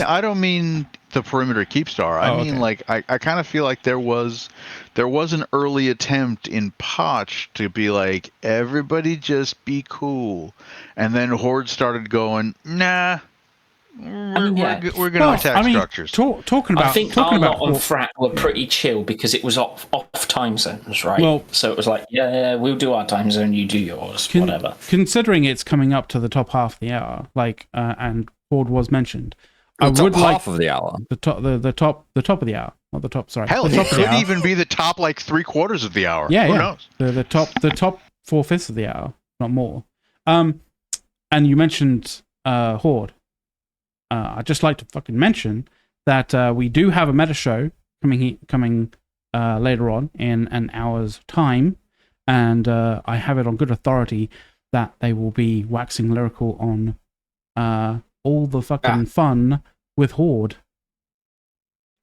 I don't mean the perimeter keep star. I mean, like, I kind of feel like there was an early attempt in Potch to be like, everybody just be cool, and then Horde started going, nah. We're going to attack structures. Talking about, I think our lot on Frat were pretty chill because it was off time zones, right? Well, so it was like, yeah, we'll do our time zone, you do yours, whatever. Considering it's coming up to the top half of the hour, like, and Horde was mentioned, I would like half of the hour. The top of the hour, not the top. Sorry, hell, the top it could even be the top like 3/4 of the hour. Yeah, Who knows? The top 4/5 of the hour, not more. And you mentioned Horde. I'd just like to fucking mention that we do have a meta show coming later on in an hour's time, and I have it on good authority that they will be waxing lyrical on all the fucking fun with Horde.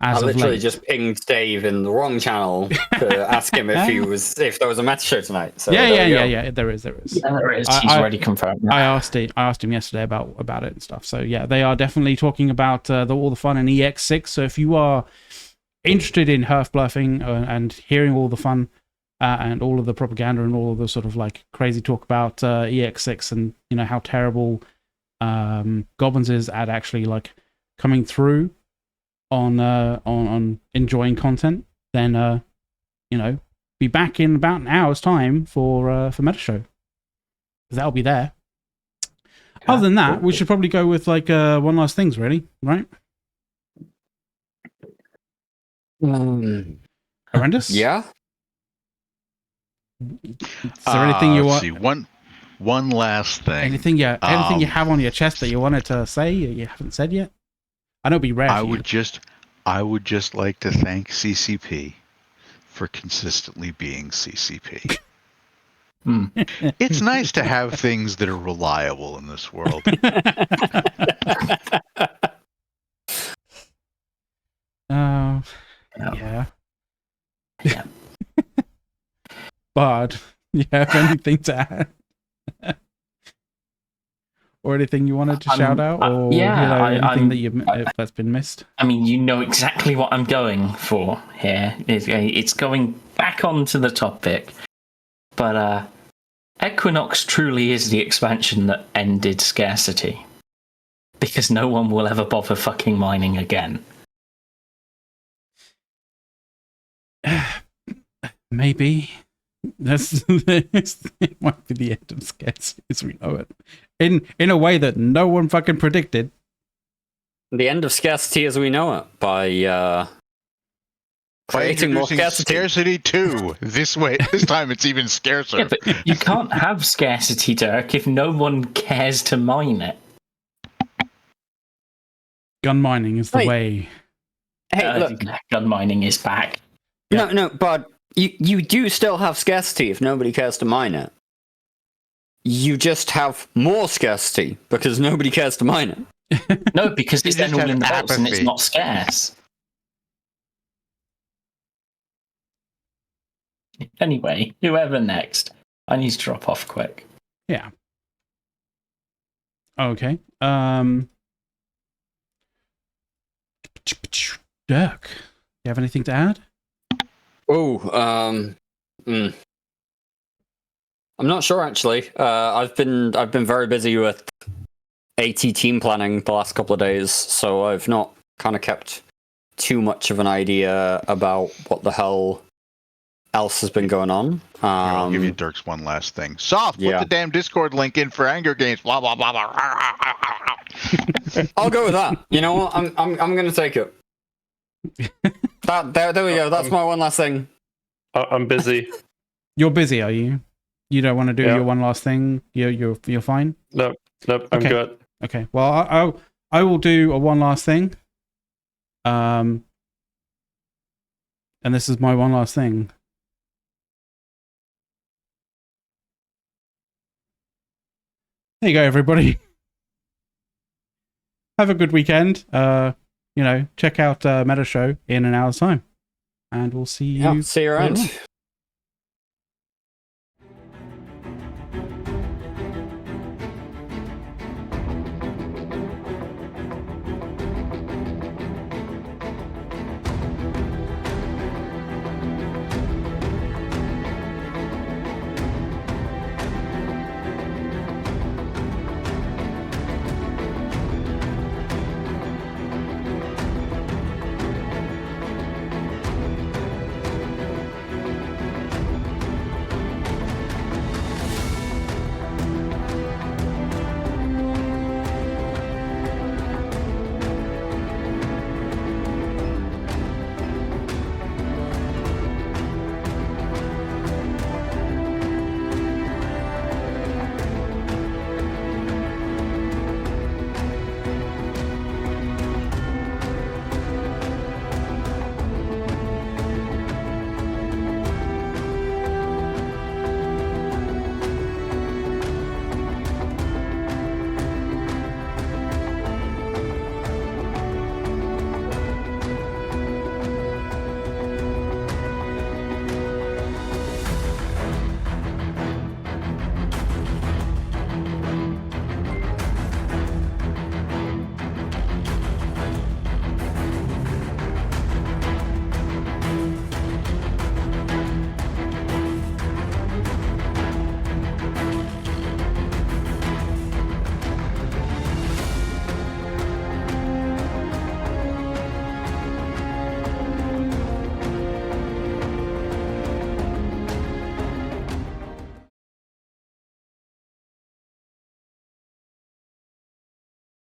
I literally just pinged Dave in the wrong channel to ask him if there was a meta show tonight. So yeah, there is. Yeah, there is. He's already confirmed. I asked him yesterday about it and stuff. So yeah, they are definitely talking about all the fun in EX6. So if you are interested in Herf bluffing and hearing all the fun and all of the propaganda and all of the sort of like crazy talk about EX6 and how terrible Goblins is at actually like coming through on enjoying content, then be back in about an hour's time for Meta Show, because that'll be there. Other than that, we should probably go with like one last things, really, right? Horrendous. Yeah. Is there anything you want? See, one last thing. Anything you have on your chest that you wanted to say you haven't said yet? I know it'd be rare. I would just like to thank CCP for consistently being CCP. It's nice to have things that are reliable in this world. Yeah. But you have anything to add? Or anything you wanted to shout out, or anything that's been missed? I mean, you know exactly what I'm going for here. It's going back onto the topic, but Equinox truly is the expansion that ended Scarcity, because no one will ever bother fucking mining again. Maybe. It might be the end of Scarcity as we know it, in a way that no one fucking predicted. The end of Scarcity as we know it by creating more Scarcity 2. This time it's even scarcer. Yeah, but you can't have Scarcity, Dirk, if no one cares to mine it. Gun mining is the way. Hey, look, gun mining is back. No, but you do still have Scarcity if nobody cares to mine it. You just have more Scarcity because nobody cares to mine it. No, because it's then all in the box and it's not scarce. Anyway, whoever next. I need to drop off quick. Yeah. Okay. Dirk, you have anything to add? I'm not sure actually. I've been very busy with AT team planning the last couple of days, so I've not kind of kept too much of an idea about what the hell else has been going on. I'll give you Dirk's one last thing. Soft, put the damn Discord link in for Anger Games. Blah blah blah blah. I'll go with that. You know what? I'm gonna take it. There we go. That's my one last thing. I'm busy. You're busy, are you? You don't want to do your one last thing? You're fine? Nope. I'm good. Okay. Well, I will do a one last thing. And this is my one last thing. There you go, everybody. Have a good weekend. Check out Meta Show in an hour's time. And we'll see you. See you around.